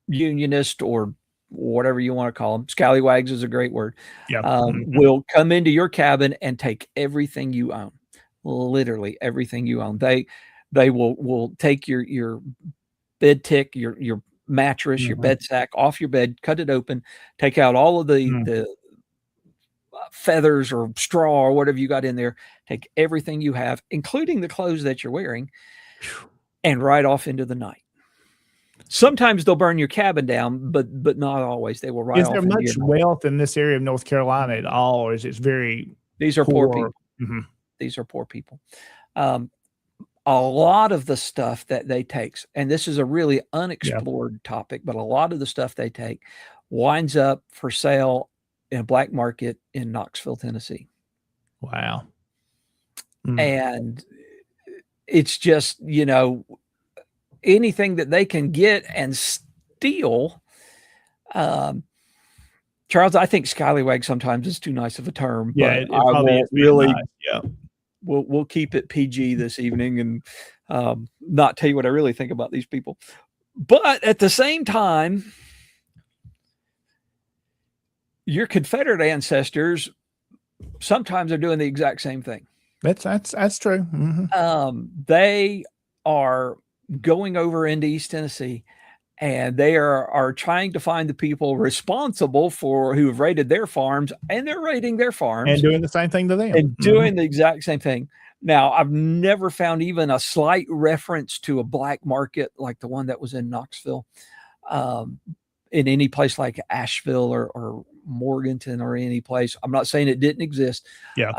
Unionist or whatever you want to call them, scallywags is a great word, will come into your cabin and take everything you own, literally everything you own. They will take your bed tick, your mattress, your bed sack off your bed, cut it open, take out all of the feathers or straw or whatever you got in there, take everything you have, including the clothes that you're wearing, and ride off into the night. Sometimes they'll burn your cabin down, but not always. They will ride off.
Is there much wealth in this area of North Carolina at all, or is it very
These are poor people. These are poor people. A lot of the stuff that they take, and this is a really unexplored topic, but a lot of the stuff they take winds up for sale in a black market in Knoxville, Tennessee.
Wow.
And it's just, anything that they can get and steal. Charles, I think scallywag sometimes is too nice of a term.
Yeah,
but
it
I
probably
won't
is being
really.
nice. Yeah.
We'll keep it PG this evening and not tell you what I really think about these people. But at the same time, your Confederate ancestors sometimes are doing the exact same thing.
That's true. Mm-hmm.
They are going over into East Tennessee, and they are trying to find the people responsible for who have raided their farms, and they're raiding their farms
And doing the same thing to them.
and doing the exact same thing. Now, I've never found even a slight reference to a black market like the one that was in Knoxville, in any place like Asheville or Morganton or any place. I'm not saying it didn't exist.
Yeah.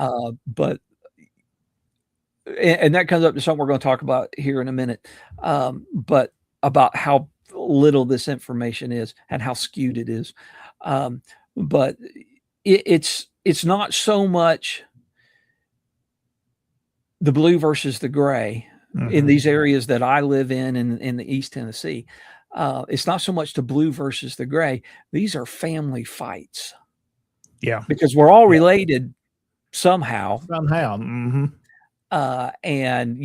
But that comes up to something we're going to talk about here in a minute. But about how little this information is and how skewed it is. But it's not so much the blue versus the gray in these areas that I live in the East Tennessee. It's not so much the blue versus the gray. These are family fights.
Yeah.
Because we're all related somehow.
Mm-hmm.
And,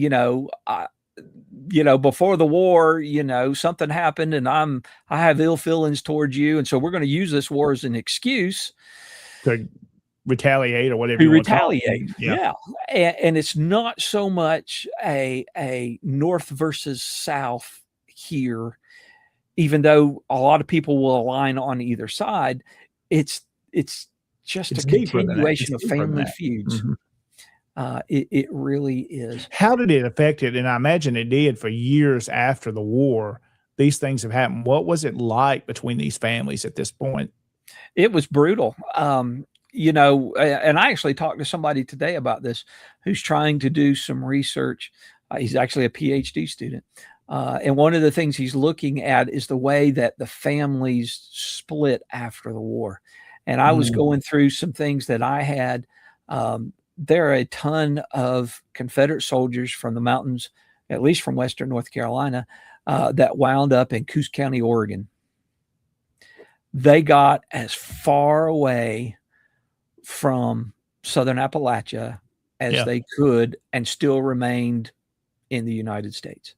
before the war, something happened and I have ill feelings towards you. And so we're going to use this war as an excuse
to retaliate or whatever.
To
you
retaliate.
Want to yeah.
And it's not so much a North versus South here, even though a lot of people will align on either side. It's just a continuation of family feuds. Mm-hmm. It really is.
How did it affect it? And I imagine it did for years after the war. These things have happened. What was it like between these families at this point?
It was brutal. And I actually talked to somebody today about this who's trying to do some research. He's actually a PhD student. And one of the things he's looking at is the way that the families split after the war. And I was going through some things that I had. There are a ton of Confederate soldiers from the mountains, at least from Western North Carolina, that wound up in Coos County, Oregon. They got as far away from Southern Appalachia as they could and still remained in the United States.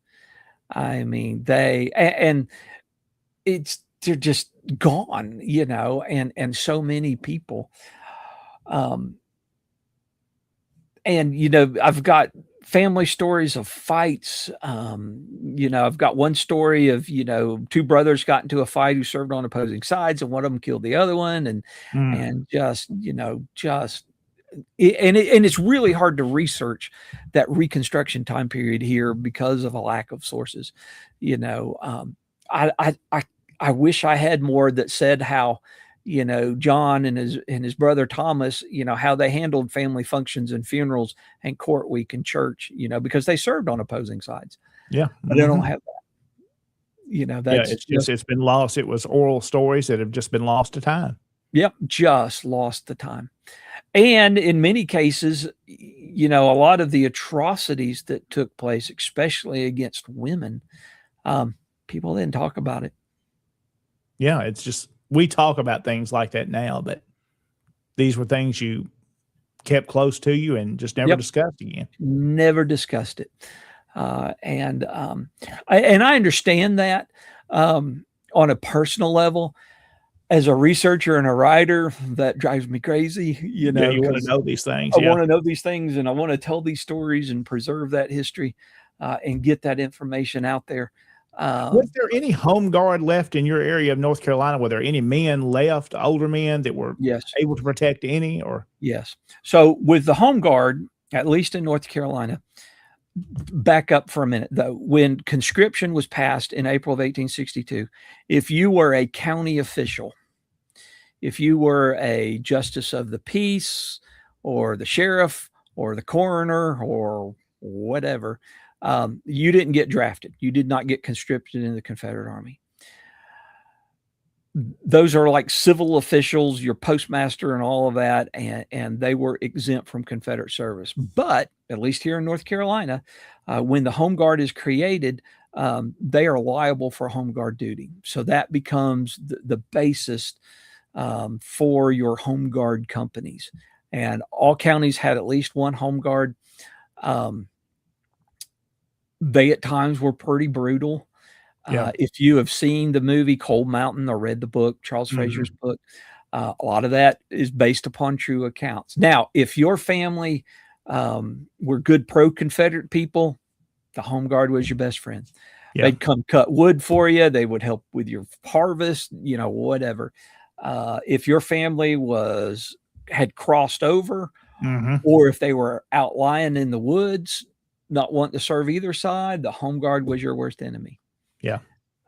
I mean, they're just gone, and so many people. I've got family stories of fights. I've got one story of, two brothers got into a fight who served on opposing sides, and one of them killed the other one. And it's really hard to research that Reconstruction time period here because of a lack of sources. I wish I had more that said how, John and his brother Thomas, how they handled family functions and funerals and court week and church, because they served on opposing sides.
Yeah.
But they don't have that.
It's been lost. It was oral stories that have just been lost to time.
Yep. Just lost the time. And in many cases, a lot of the atrocities that took place, especially against women, people didn't talk about it.
Yeah. It's just, we talk about things like that now, but these were things you kept close to you and just never discussed again.
Never discussed it. And I understand that on a personal level. As a researcher and a writer, that drives me crazy. You
want to know these things.
I want to know these things, and I want to tell these stories and preserve that history and get that information out there.
Was there any home guard left in your area of North Carolina? Were there any men left, older men that were able to protect any? Or
yes. So with the home guard, at least in North Carolina, back up for a minute though. When conscription was passed in April of 1862, if you were a county official, if you were a justice of the peace or the sheriff or the coroner or whatever, you didn't get drafted. You did not get conscripted in the Confederate Army. Those are like civil officials, your postmaster and all of that, and they were exempt from Confederate service. But at least here in North Carolina, when the Home Guard is created, they are liable for home guard duty. So that becomes the basis for your home guard companies. And all counties had at least one home guard. They at times were pretty brutal. If you have seen the movie Cold Mountain or read the book, Charles Frazier's book, a lot of that is based upon true accounts. Now, if your family were good pro-Confederate people, the home guard was your best friend. Yeah. They'd come cut wood for you. They would help with your harvest, whatever. If your family had crossed over, or if they were out lying in the woods, not wanting to serve either side, the home guard was your worst enemy.
Yeah.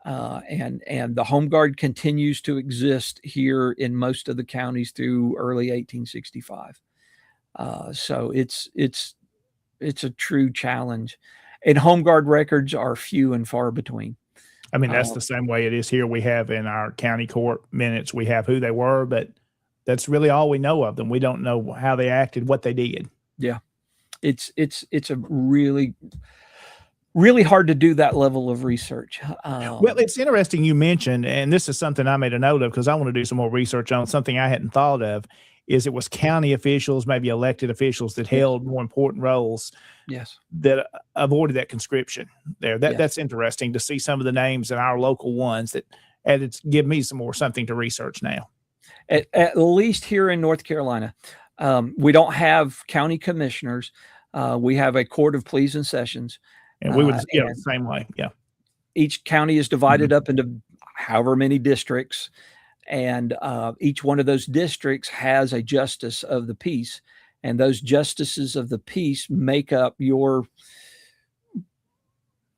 And the home guard continues to exist here in most of the counties through early 1865. So it's a true challenge, and home guard records are few and far between.
I mean, that's the same way it is here. We have in our county court minutes, we have who they were, but that's really all we know of them. We don't know how they acted, what they did.
Yeah. It's a really, really hard to do that level of research.
Well, it's interesting you mentioned, and this is something I made a note of because I want to do some more research on something I hadn't thought of, is it was county officials, maybe elected officials that held more important roles.
Yes.
That avoided that conscription there. That's interesting to see some of the names in our local ones that it's give me something to research now.
At least here in North Carolina, we don't have county commissioners. We have a court of pleas and sessions.
And we would, the same way. Yeah.
Each county is divided up into however many districts. And each one of those districts has a justice of the peace. And those justices of the peace make up your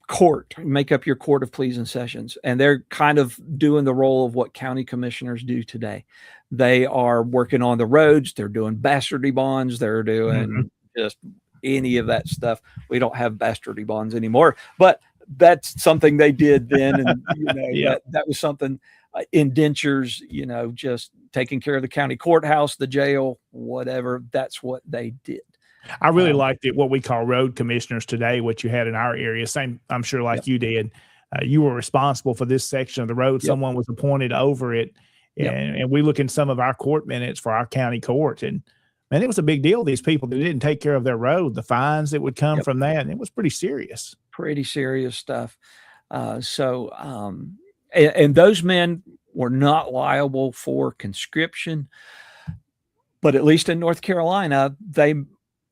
court of pleas and sessions. And they're kind of doing the role of what county commissioners do today. They are working on the roads. They're doing bastardy bonds. They're doing just any of that stuff. We don't have bastardy bonds anymore, but that's something they did then. And, that was something, indentures, just taking care of the county courthouse, the jail, whatever. That's what they did.
I really liked it, what we call road commissioners today, what you had in our area. Same, I'm sure, like you did. You were responsible for this section of the road. Someone was appointed over it. And we look in some of our court minutes for our county court. And, man, it was a big deal. These people that didn't take care of their road, the fines that would come from that. And it was pretty serious.
Pretty serious stuff. And those men were not liable for conscription. But at least in North Carolina, they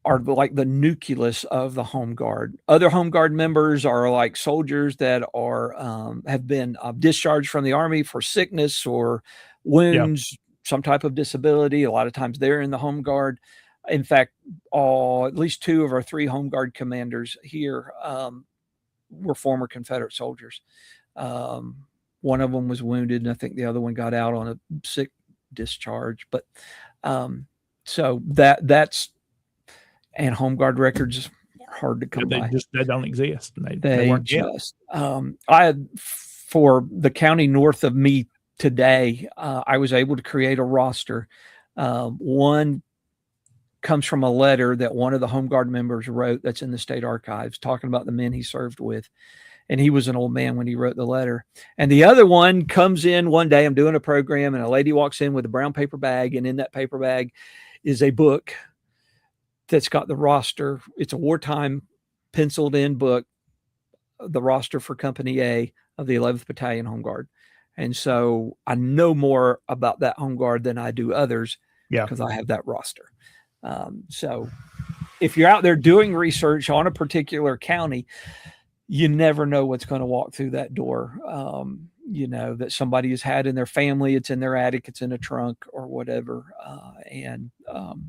are like the nucleus of the home guard. Other home guard members are like soldiers that have been discharged from the Army for sickness or wounds, some type of disability. A lot of times they're in the home guard. In fact, at least 2 of our 3 home guard commanders here were former Confederate soldiers. One of them was wounded, and I think the other one got out on a sick discharge. But so that's, and home guard records are hard to come by.
They don't exist.
They weren't just. For the county north of me today, I was able to create a roster. One comes from a letter that one of the home guard members wrote that's in the state archives, talking about the men he served with. And he was an old man when he wrote the letter. And the other one comes in one day. I'm doing a program, and a lady walks in with a brown paper bag. And in that paper bag is a book that's got the roster. It's a wartime penciled in book, the roster for Company A of the 11th Battalion Home Guard. And so I know more about that home guard than I do others because I have that roster. So if you're out there doing research on a particular county, you never know what's going to walk through that door, that somebody has had in their family. It's in their attic, it's in a trunk or whatever. And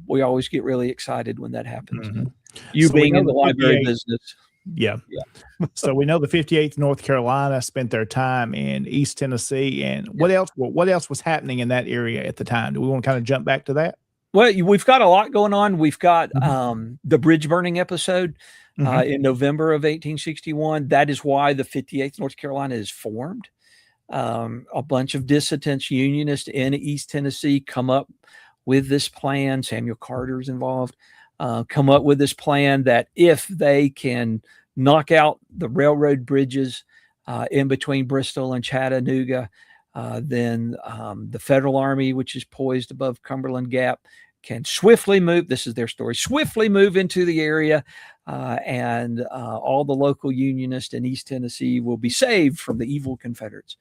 we always get really excited when that happens. You being in the library business.
Yeah. So we know the 58th North Carolina spent their time in East Tennessee. And what else was happening in that area at the time? Do we want to kind of jump back to that?
Well, we've got a lot going on. We've got the bridge burning episode in November of 1861. That is why the 58th North Carolina is formed. A bunch of dissidents, Unionists in East Tennessee come up with this plan. Samuel Carter's involved. Come up with this plan that if they can knock out the railroad bridges in between Bristol and Chattanooga. Then the Federal Army, which is poised above Cumberland Gap, can swiftly move. This is their story. Swiftly move into the area, and all the local Unionists in East Tennessee will be saved from the evil Confederates.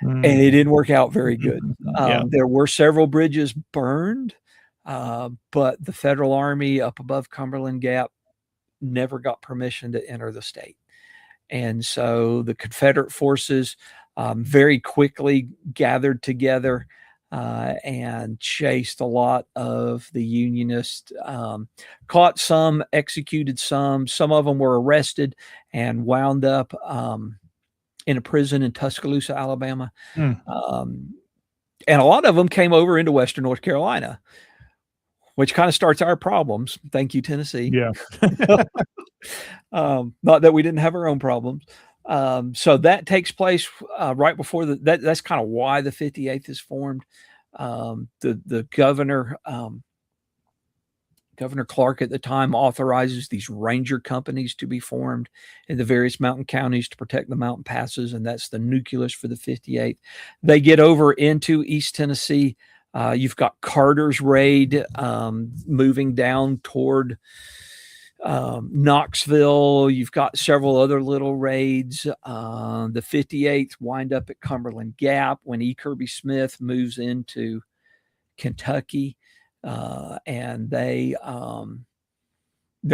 And it didn't work out very good. There were several bridges burned, but the Federal Army up above Cumberland Gap never got permission to enter the state. And so the Confederate forces very quickly gathered together and chased a lot of the Unionists, caught some, executed some. Some of them were arrested and wound up in a prison in Tuscaloosa, Alabama. And a lot of them came over into Western North Carolina, which kind of starts our problems. Thank you, Tennessee.
Yeah.
Not that we didn't have our own problems. So that takes place right before that's kind of why the 58th is formed. The governor, Governor Clark at the time, authorizes these ranger companies to be formed in the various mountain counties to protect the mountain passes, and that's the nucleus for the 58th. They get over into East Tennessee. You've got Carter's raid moving down toward Knoxville. You've got several other little raids. The 58th wind up at Cumberland Gap when E. Kirby Smith moves into Kentucky, and they're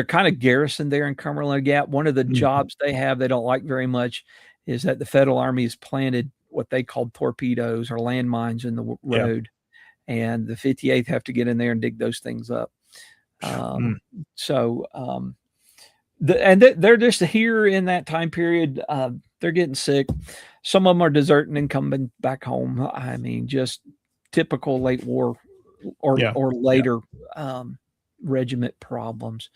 kind of garrisoned there in Cumberland Gap. One of the jobs they have they don't like very much is that the Federal Army has planted what they called torpedoes or landmines in the road, and the 58th have to get in there and dig those things up. So they're just here in that time period. They're getting sick. Some of them are deserting and coming back home. I mean, just typical late war or later regiment problems.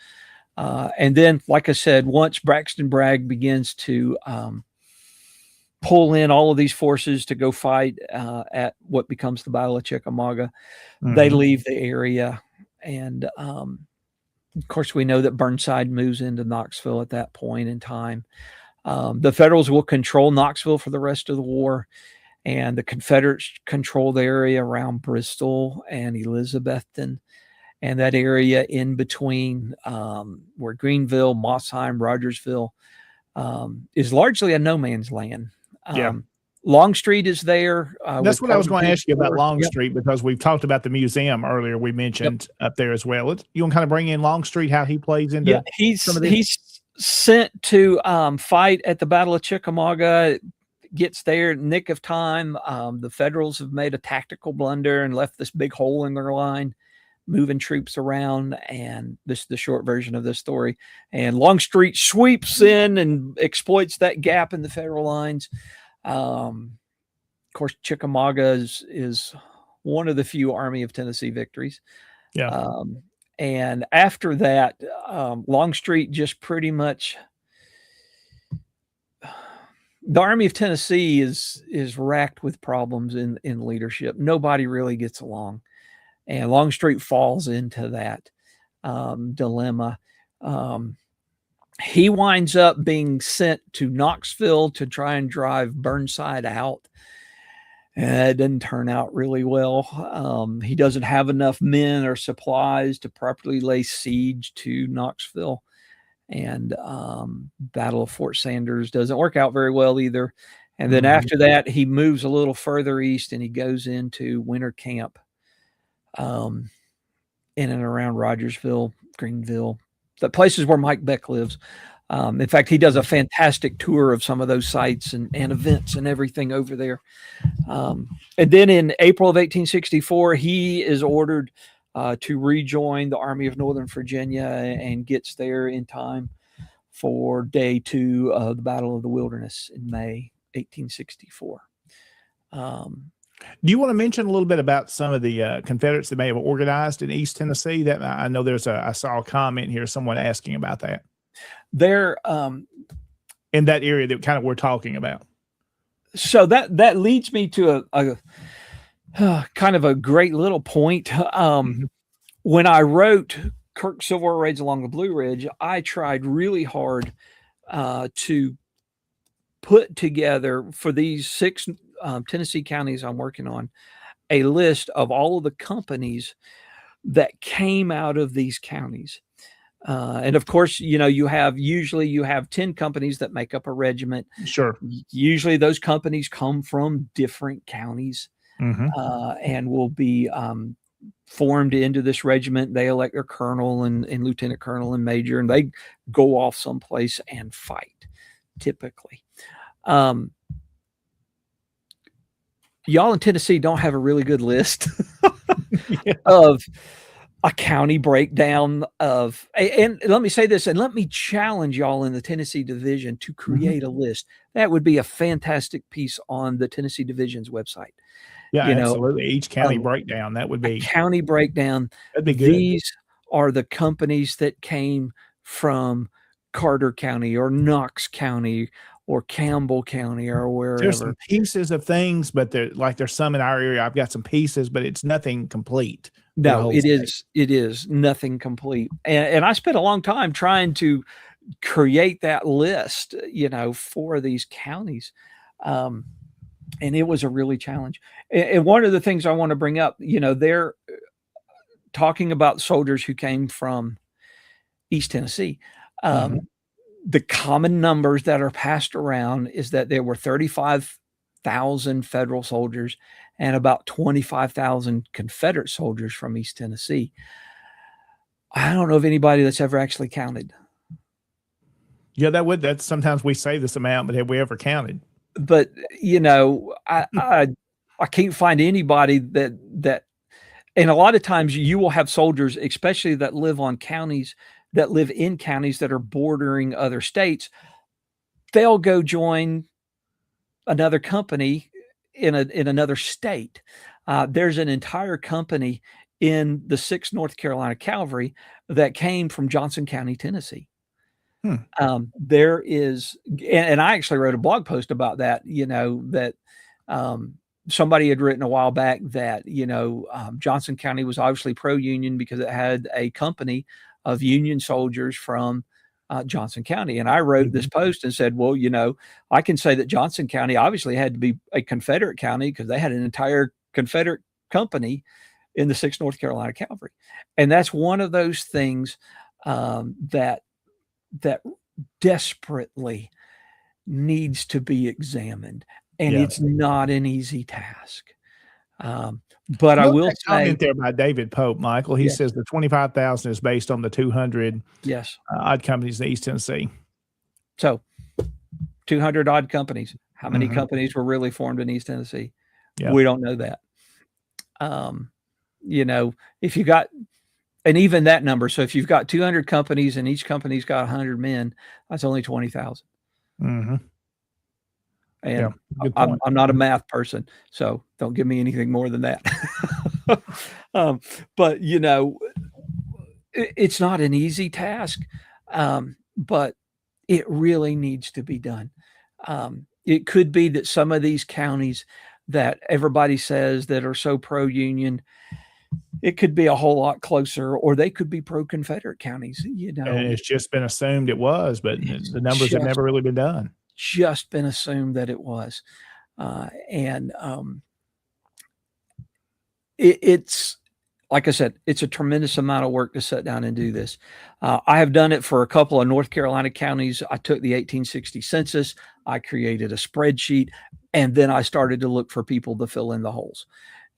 And then, like I said, once Braxton Bragg begins to pull in all of these forces to go fight at what becomes the Battle of Chickamauga, they leave the area. And of course, we know that Burnside moves into Knoxville at that point in time. The Federals will control Knoxville for the rest of the war, and the Confederates control the area around Bristol and Elizabethton, and that area in between where Greenville, Mossheim, Rogersville is largely a no man's land. Longstreet is there.
That's what I was going to ask you about Longstreet, because we've talked about the museum earlier. We mentioned up there as well. You want to kind of bring in Longstreet, how he plays into some of this?
He's sent to fight at the Battle of Chickamauga, gets there in the nick of time. The Federals have made a tactical blunder and left this big hole in their line, moving troops around. And this is the short version of this story. And Longstreet sweeps in and exploits that gap in the Federal lines. Of course, Chickamauga is one of the few Army of Tennessee victories. And after that, Longstreet just pretty much, the Army of Tennessee is racked with problems in leadership. Nobody really gets along, and Longstreet falls into that dilemma. He winds up being sent to Knoxville to try and drive Burnside out. And it didn't turn out really well. He doesn't have enough men or supplies to properly lay siege to Knoxville. And Battle of Fort Sanders doesn't work out very well either. And then after that, he moves a little further east and he goes into winter camp in and around Rogersville, Greenville, the places where Mike Beck lives. In fact, he does a fantastic tour of some of those sites and events and everything over there. And then in April of 1864, he is ordered to rejoin the Army of Northern Virginia and gets there in time for day 2 of the Battle of the Wilderness in May 1864.
Do you want to mention a little bit about some of the Confederates that may have organized in East Tennessee? That I know I saw a comment here, someone asking about that.
They're
in that area that kind of we're talking about.
So that leads me to a kind of a great little point. When I wrote Kirk Civil War Raids Along the Blue Ridge, I tried really hard to put together for these 6 Tennessee counties I'm working on a list of all of the companies that came out of these counties. And of course, you have 10 companies that make up a regiment.
Sure.
Usually those companies come from different counties, and will be formed into this regiment. They elect their colonel and lieutenant colonel and major, and they go off someplace and fight, typically. Y'all in Tennessee don't have a really good list of a county breakdown of, and let me say this, and let me challenge y'all in the Tennessee division to create a list. That would be a fantastic piece on the Tennessee division's website.
Yeah, absolutely. Each county breakdown, that would be
county breakdown.
That'd be good.
These are the companies that came from Carter County or Knox County or Campbell County or wherever.
There's some pieces of things, but there's some in our area. I've got some pieces, but it's nothing complete.
No, it is nothing complete. And I spent a long time trying to create that list, for these counties. And it was a really challenge. And one of the things I want to bring up, they're talking about soldiers who came from East Tennessee. The common numbers that are passed around is that there were 35,000 federal soldiers and about 25,000 Confederate soldiers from East Tennessee. I don't know of anybody that's ever actually counted.
Yeah, that's sometimes we say this amount, but have we ever counted?
But I can't find anybody that, and a lot of times you will have soldiers, especially that live in counties that are bordering other states. They'll go join another company in another state. There's an entire company in the 6th North Carolina Cavalry that came from Johnson County, Tennessee. There is, and I actually wrote a blog post about that, that somebody had written a while back that, Johnson County was obviously pro-Union because it had a company of Union soldiers from Johnson County. And I wrote this post and said, well, I can say that Johnson County obviously had to be a Confederate county because they had an entire Confederate company in the 6th North Carolina Cavalry. And that's one of those things that desperately needs to be examined. And it's not an easy task. But I will say,
comment there by David Pope, Michael. He says the 25,000 is based on the 200 odd companies in East Tennessee.
So 200 odd companies. How many companies were really formed in East Tennessee? Yeah. We don't know that. If you got, and even that number, so if you've got 200 companies and each company's got 100 men, that's only 20,000. And I'm not a math person, so don't give me anything more than that. But it's not an easy task, but it really needs to be done. It could be that some of these counties that everybody says that are so pro-Union, it could be a whole lot closer, or they could be pro-Confederate counties.
And it's just been assumed it was, but the numbers have never really been done.
Just been assumed that it was. It's like I said, it's a tremendous amount of work to sit down and do this. I have done it for a couple of North Carolina counties. I took the 1860 census, I created a spreadsheet, and then I started to look for people to fill in the holes.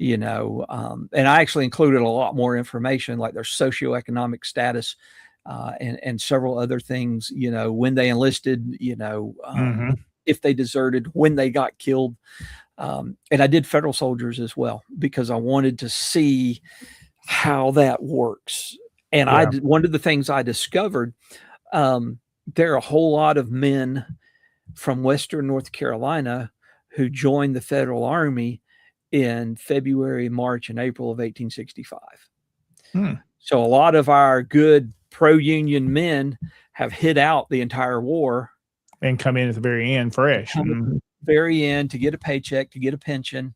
And I actually included a lot more information, like their socioeconomic status, and several other things, when they enlisted, if they deserted, when they got killed. And I did federal soldiers as well, because I wanted to see how that works. And one of the things I discovered, there are a whole lot of men from Western North Carolina who joined the Federal Army in February, March, and April of 1865. So a lot of our good pro-Union men have hid out the entire war
and come in at the very end fresh.
Very end to get a paycheck, to get a pension,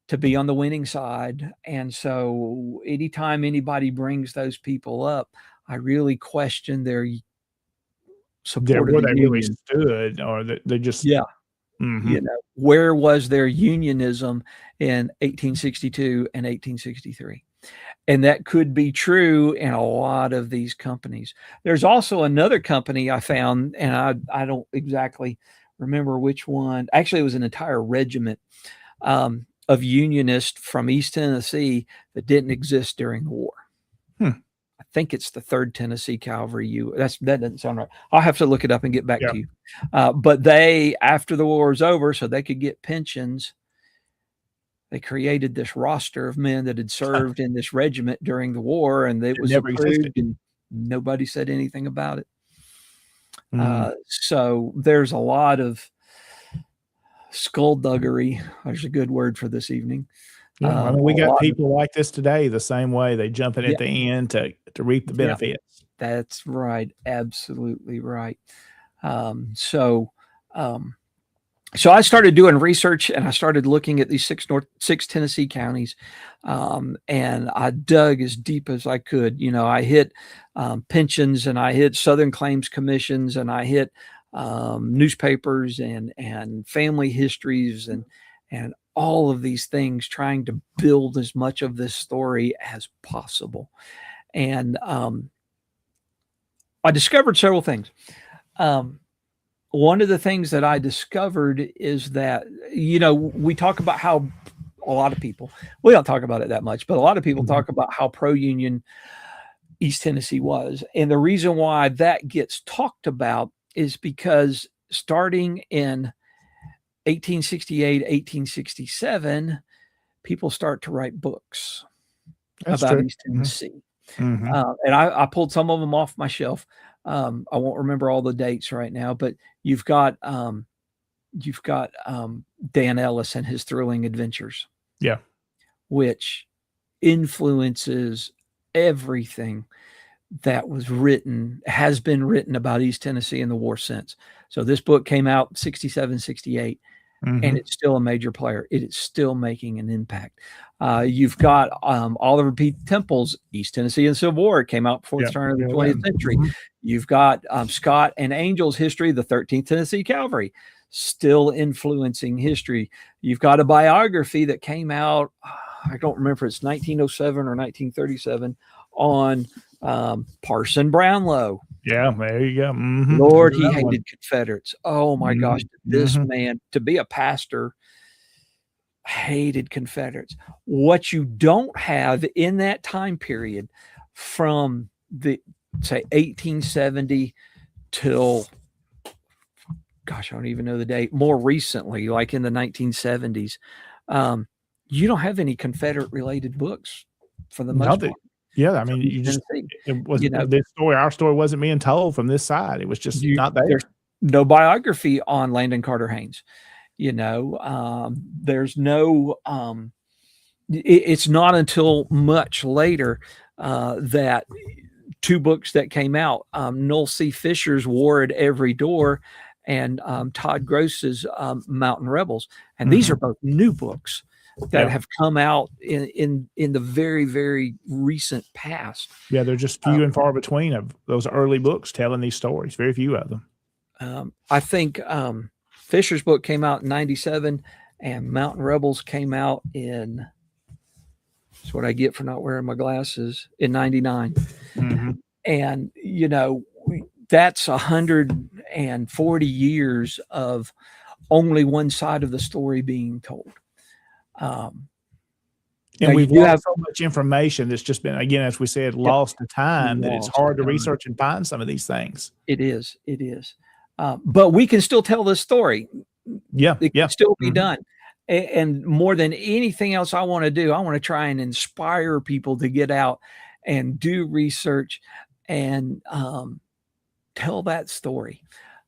to be on the winning side. And so anytime anybody brings those people up, I really question support of
where
the
they really
Union.
stood, or they just
Yeah.
Mhm.
You know, where was their unionism in 1862 and 1863? And that could be true in a lot of these companies. There's also another company I found, and I don't exactly remember which one. Actually, it was an entire regiment of Unionists from East Tennessee that didn't exist during the war.
Hmm.
I think it's the 3rd Tennessee Cavalry. That doesn't sound right. I'll have to look it up and get back
Yeah.
to you. But they, after the war was over, so they could get pensions, they created this roster of men that had served in this regiment during the war, and it was
never existed.
approved, and nobody said anything about it.
Mm.
So there's a lot of skullduggery. There's a good word for this evening.
Yeah, I mean, we
A
got
lot of,
people like this today the same way. They jump in
yeah,
at the end to reap the
yeah,
benefits.
that's right. Absolutely right. So I started doing research, and I started looking at these six Tennessee counties, and I dug as deep as I could. You know, I hit pensions, and I hit Southern Claims Commissions, and I hit newspapers and family histories and all of these things, trying to build as much of this story as possible. And I discovered several things. One of the things that I discovered is that, you know, we talk about how a lot of people, we don't talk about it that much, but a lot of people talk about how pro-union East Tennessee was. And the reason why that gets talked about is because starting in 1868, 1867, people start to write books
That's
about
true.
East Tennessee.
Mhm.
And I pulled some of them off my shelf. I won't remember all the dates right now, but you've got Dan Ellis and his Thrilling Adventures,
Yeah.
which influences everything that has been written about East Tennessee in the war since. So this book came out 67, 68, and
Mhm.
it's still a major player. It is still making an impact. You've got Oliver P. Temple's East Tennessee and Civil War. It came out before
Yeah.
the turn of the
Yeah,
20th
yeah.
century.
Mhm.
You've got Scott and Angel's history, the 13th Tennessee Cavalry, still influencing history. You've got a biography that came out, I don't remember if it's 1907 or 1937, on Parson Brownlow.
Yeah, there you go. Mhm.
Lord,
There's
he
another one.
hated Confederates. Oh my gosh,
Mhm.
this
Mhm.
man, to be a pastor, hated Confederates. What you don't have in that time period from the, say, 1870 till, gosh, I don't even know the date, more recently, like in the 1970s, you don't have any Confederate related books for the
No,
most part
yeah, I mean,
from East
you just
Tennessee.
it was
You know,
this story, our story wasn't being told from this side. It was just not there.
there's no biography on Landon Carter Haynes. You know, there's no, it's not until much later that two books that came out, Noel C. Fisher's War at Every Door and Todd Gross's Mountain Rebels. And these are both new books that
Yeah.
have come out in the very, very recent past.
Yeah, they're just few and far between of those early books telling these stories. Very few of them.
I think Fisher's book came out in 97 and Mountain Rebels came out in, that's what I get for not wearing my glasses, in 99.
Mhm.
And, you know, that's 140 years of only one side of the story being told.
And we've
do
lost
have,
so much information that's just been, again, as we said, lost to time, that it's
lost
hard to
time.
research and find some of these things.
It is. But we can still tell this story.
Yeah,
It
yeah.
can still be
Mhm.
done. And more than anything else I want to do, I want to try and inspire people to get out and do research and tell that story.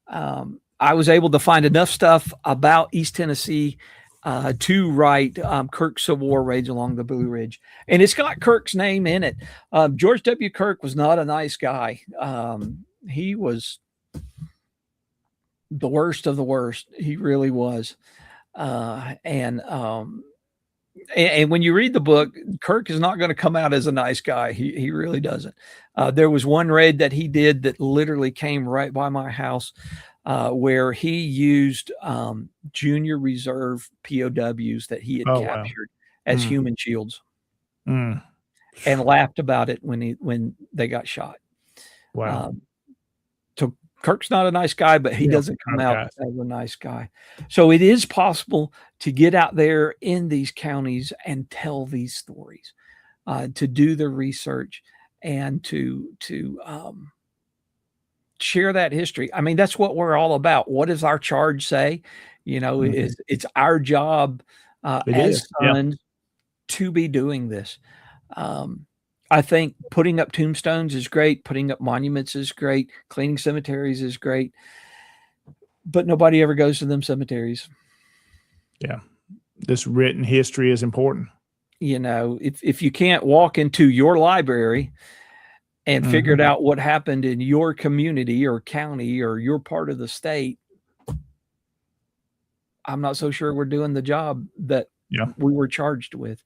I was able to find enough stuff about East Tennessee to write Kirk's Civil War Raids Along the Blue Ridge. And it's got Kirk's name in it. George W. Kirk was not a nice guy. He was the worst of the worst. He really was. And And when you read the book, Kirk is not going to come out as a nice guy. He really doesn't. There was one raid that he did that literally came right by my house, where he used junior reserve POWs that he had captured as human shields, and laughed about it when they got shot.
Wow.
So Kirk's not a nice guy, but he doesn't come out as a nice guy. So it is possible to get out there in these counties and tell these stories, to do the research and to share that history. I mean, that's what we're all about. What does our charge say? It's our job as sons to be doing this. I think putting up tombstones is great. Putting up monuments is great. Cleaning cemeteries is great. But nobody ever goes to them cemeteries.
Yeah. This written history is important.
If you can't walk into your library and figure out what happened in your community or county or your part of the state, I'm not so sure we're doing the job that we were charged with.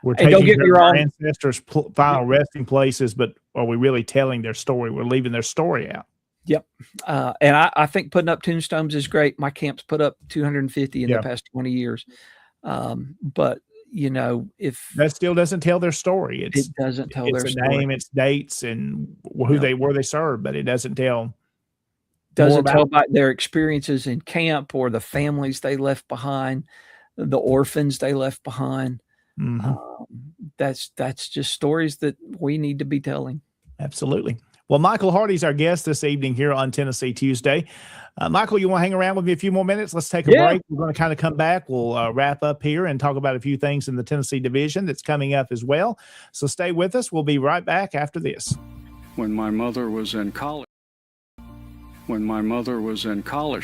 We're taking care of our ancestors' final resting places, but are we really telling their story? We're leaving their story out.
Yep. And I think putting up tombstones is great. My camp's put up 250 in the past 20 years. But if
that still doesn't tell their story,
it doesn't tell their
story.
It's
a name, it's dates, and who they were, they served, but it doesn't tell.
Doesn't tell about their experiences in camp or the families they left behind, the orphans they left behind. That's just stories that we need to be telling.
Absolutely. Well, Michael Hardy's our guest this evening here on Tennessee Tuesday. Michael, you want to hang around with me a few more minutes? Let's take a break. We're going to kind of come back. We'll wrap up here and talk about a few things in the Tennessee division that's coming up as well. So stay with us. We'll be right back after this.
When my mother was in college,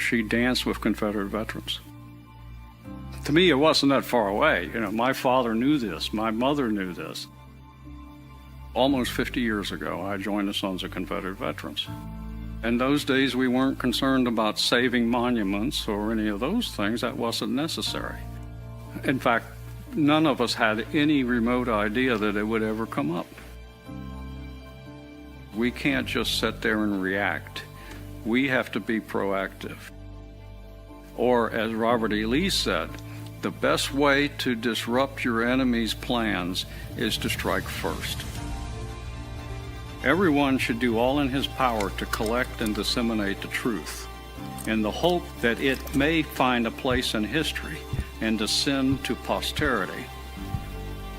she danced with Confederate veterans. To me, it wasn't that far away. My father knew this. My mother knew this. Almost 50 years ago, I joined the Sons of Confederate Veterans. In those days, we weren't concerned about saving monuments or any of those things. That wasn't necessary. In fact, none of us had any remote idea that it would ever come up. We can't just sit there and react. We have to be proactive. Or, as Robert E. Lee said, the best way to disrupt your enemy's plans is to strike first. Everyone should do all in his power to collect and disseminate the truth, in the hope that it may find a place in history and descend to posterity.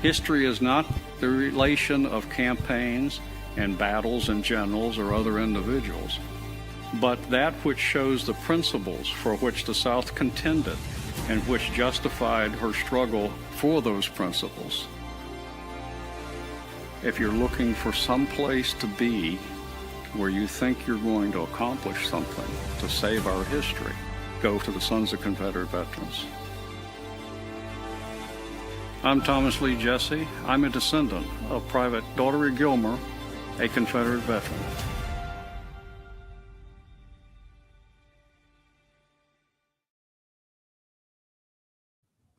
History is not the relation of campaigns and battles and generals or other individuals, but that which shows the principles for which the South contended and which justified her struggle for those principles. If you're looking for some place to be where you think you're going to accomplish something to save our history, go to the Sons of Confederate Veterans. I'm Thomas Lee Jesse. I'm a descendant of Private Daughtery Gilmer, a Confederate veteran.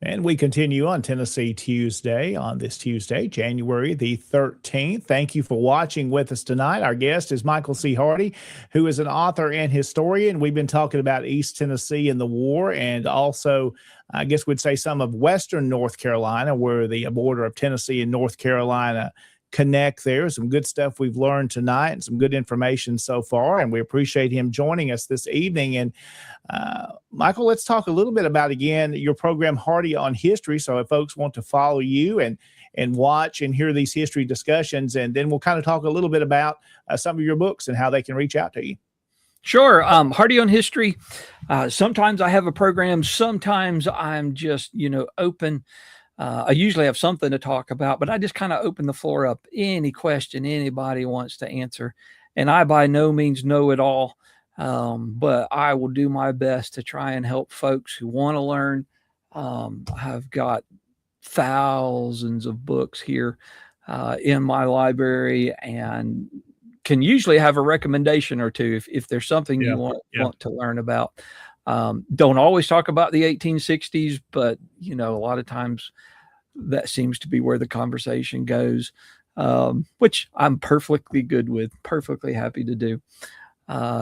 And we continue on Tennessee Tuesday on this Tuesday, January the 13th. Thank you for watching with us tonight. Our guest is Michael C. Hardy, who is an author and historian. We've been talking about East Tennessee and the war, and also, I guess we'd say, some of Western North Carolina, where the border of Tennessee and North Carolina connect there. Some good stuff we've learned tonight and some good information so far, and we appreciate him joining us this evening. And Michael, let's talk a little bit about, again, your program Hardy on History. So if folks want to follow you and watch and hear these history discussions, and then we'll kind of talk a little bit about some of your books and how they can reach out to you.
Sure. Hardy on History. Sometimes I have a program. Sometimes I'm just, open. I usually have something to talk about, but I just kind of open the floor up. Any question anybody wants to answer. And I by no means know it all, but I will do my best to try and help folks who want to learn. I've got thousands of books here in my library, and can usually have a recommendation or two if there's something you want to learn about. Don't always talk about the 1860s, but a lot of times that seems to be where the conversation goes, which I'm perfectly good with, perfectly happy to do.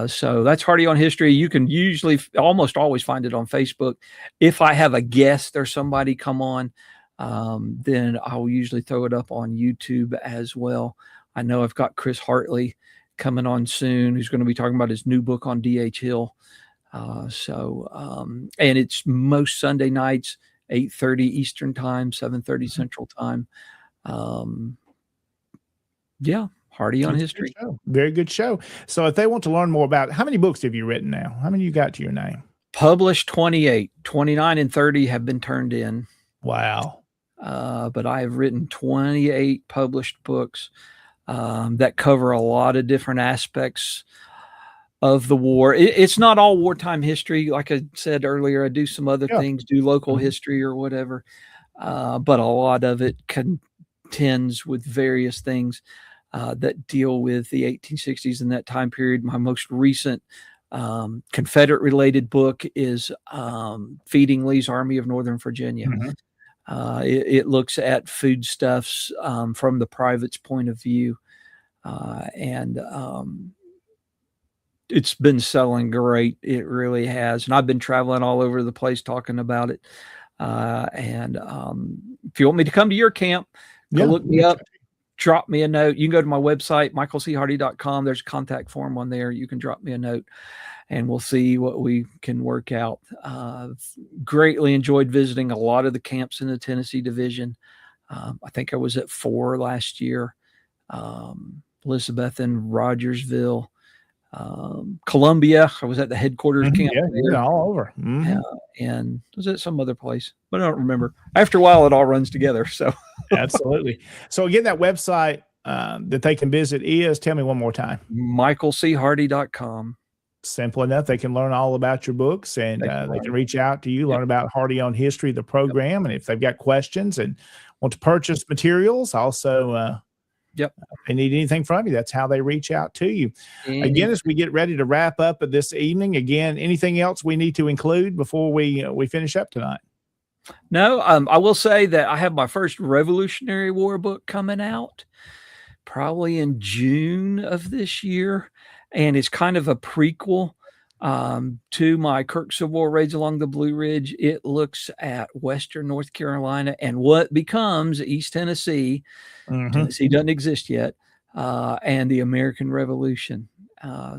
So that's Hardy on History. You can usually almost always find it on Facebook. If I have a guest or somebody come on, then I'll usually throw it up on YouTube as well. I know I've got Chris Hartley coming on soon, who's going to be talking about his new book on D.H. Hill. And it's most Sunday nights, 8:30 Eastern time, 7:30 Central time. Hardy on History.
Very good show. So if they want to learn more about, how many books have you written now? How many you got to your name?
Published 28, 29 and 30 have been turned in.
Wow.
But I have written 28 published books that cover a lot of different aspects of the war. It's not all wartime history. Like I said earlier, I do some other things, do local history or whatever. But a lot of it contends with various things that deal with the 1860s and that time period. My most recent Confederate related book is Feeding Lee's Army of Northern Virginia. It looks at foodstuffs from the private's point of view. And it's been selling great. It really has. And I've been traveling all over the place talking about it. And if you want me to come to your camp, go look me up. Drop me a note. You can go to my website, michaelchardy.com. There's a contact form on there. You can drop me a note and we'll see what we can work out. Greatly enjoyed visiting a lot of the camps in the Tennessee Division. I think I was at 4 last year. Elizabeth and Rogersville, Columbia. I was at the headquarters camp.
All over.
And was it some other place? But I don't remember. After a while, it all runs together. So
absolutely. So again, that website that they can visit is, tell me one more time.
michaelchardy.com.
Simple enough. They can learn all about your books, and they can reach out to you, learn about Hardy on History, the program. And if they've got questions and want to purchase materials, also, if they need anything from you, that's how they reach out to you. Again, as we get ready to wrap up this evening, again, anything else we need to include before we finish up tonight?
No, I will say that I have my first Revolutionary War book coming out probably in June of this year. And it's kind of a prequel to my Kirk Civil War Raids Along the Blue Ridge. It looks at Western North Carolina and what becomes East Tennessee. Tennessee doesn't exist yet, and the American Revolution.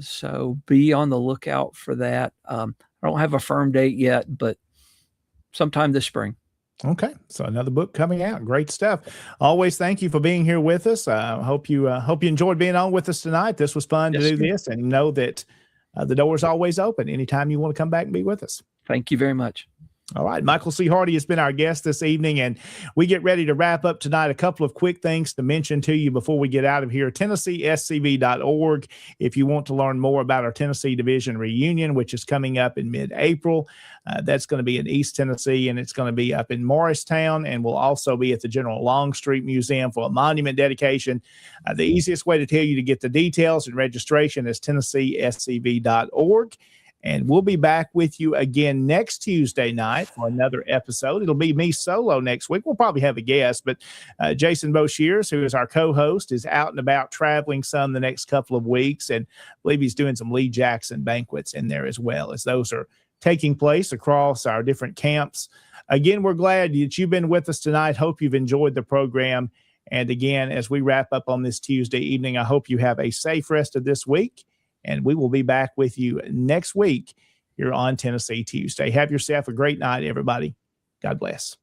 So be on the lookout for that. I don't have a firm date yet, but sometime this spring.
Okay, so another book coming out. Great stuff. Always thank you for being here with us. Hope you enjoyed being on with us tonight. This was fun to do this, and know that the door is always open anytime you want to come back and be with us.
Thank you very much.
All right. Michael C. Hardy has been our guest this evening, and we get ready to wrap up tonight. A couple of quick things to mention to you before we get out of here. TennesseeSCV.org. If you want to learn more about our Tennessee Division reunion, which is coming up in mid-April, that's going to be in East Tennessee, and it's going to be up in Morristown, and will also be at the General Longstreet Museum for a monument dedication. The easiest way to tell you to get the details and registration is TennesseeSCV.org. And we'll be back with you again next Tuesday night for another episode. It'll be me solo next week. We'll probably have a guest, but Jason Boshears, who is our co-host, is out and about traveling some the next couple of weeks. And I believe he's doing some Lee Jackson banquets in there as well, as those are taking place across our different camps. Again, we're glad that you've been with us tonight. Hope you've enjoyed the program. And again, as we wrap up on this Tuesday evening, I hope you have a safe rest of this week. And we will be back with you next week here on Tennessee Tuesday. Have yourself a great night, everybody. God bless.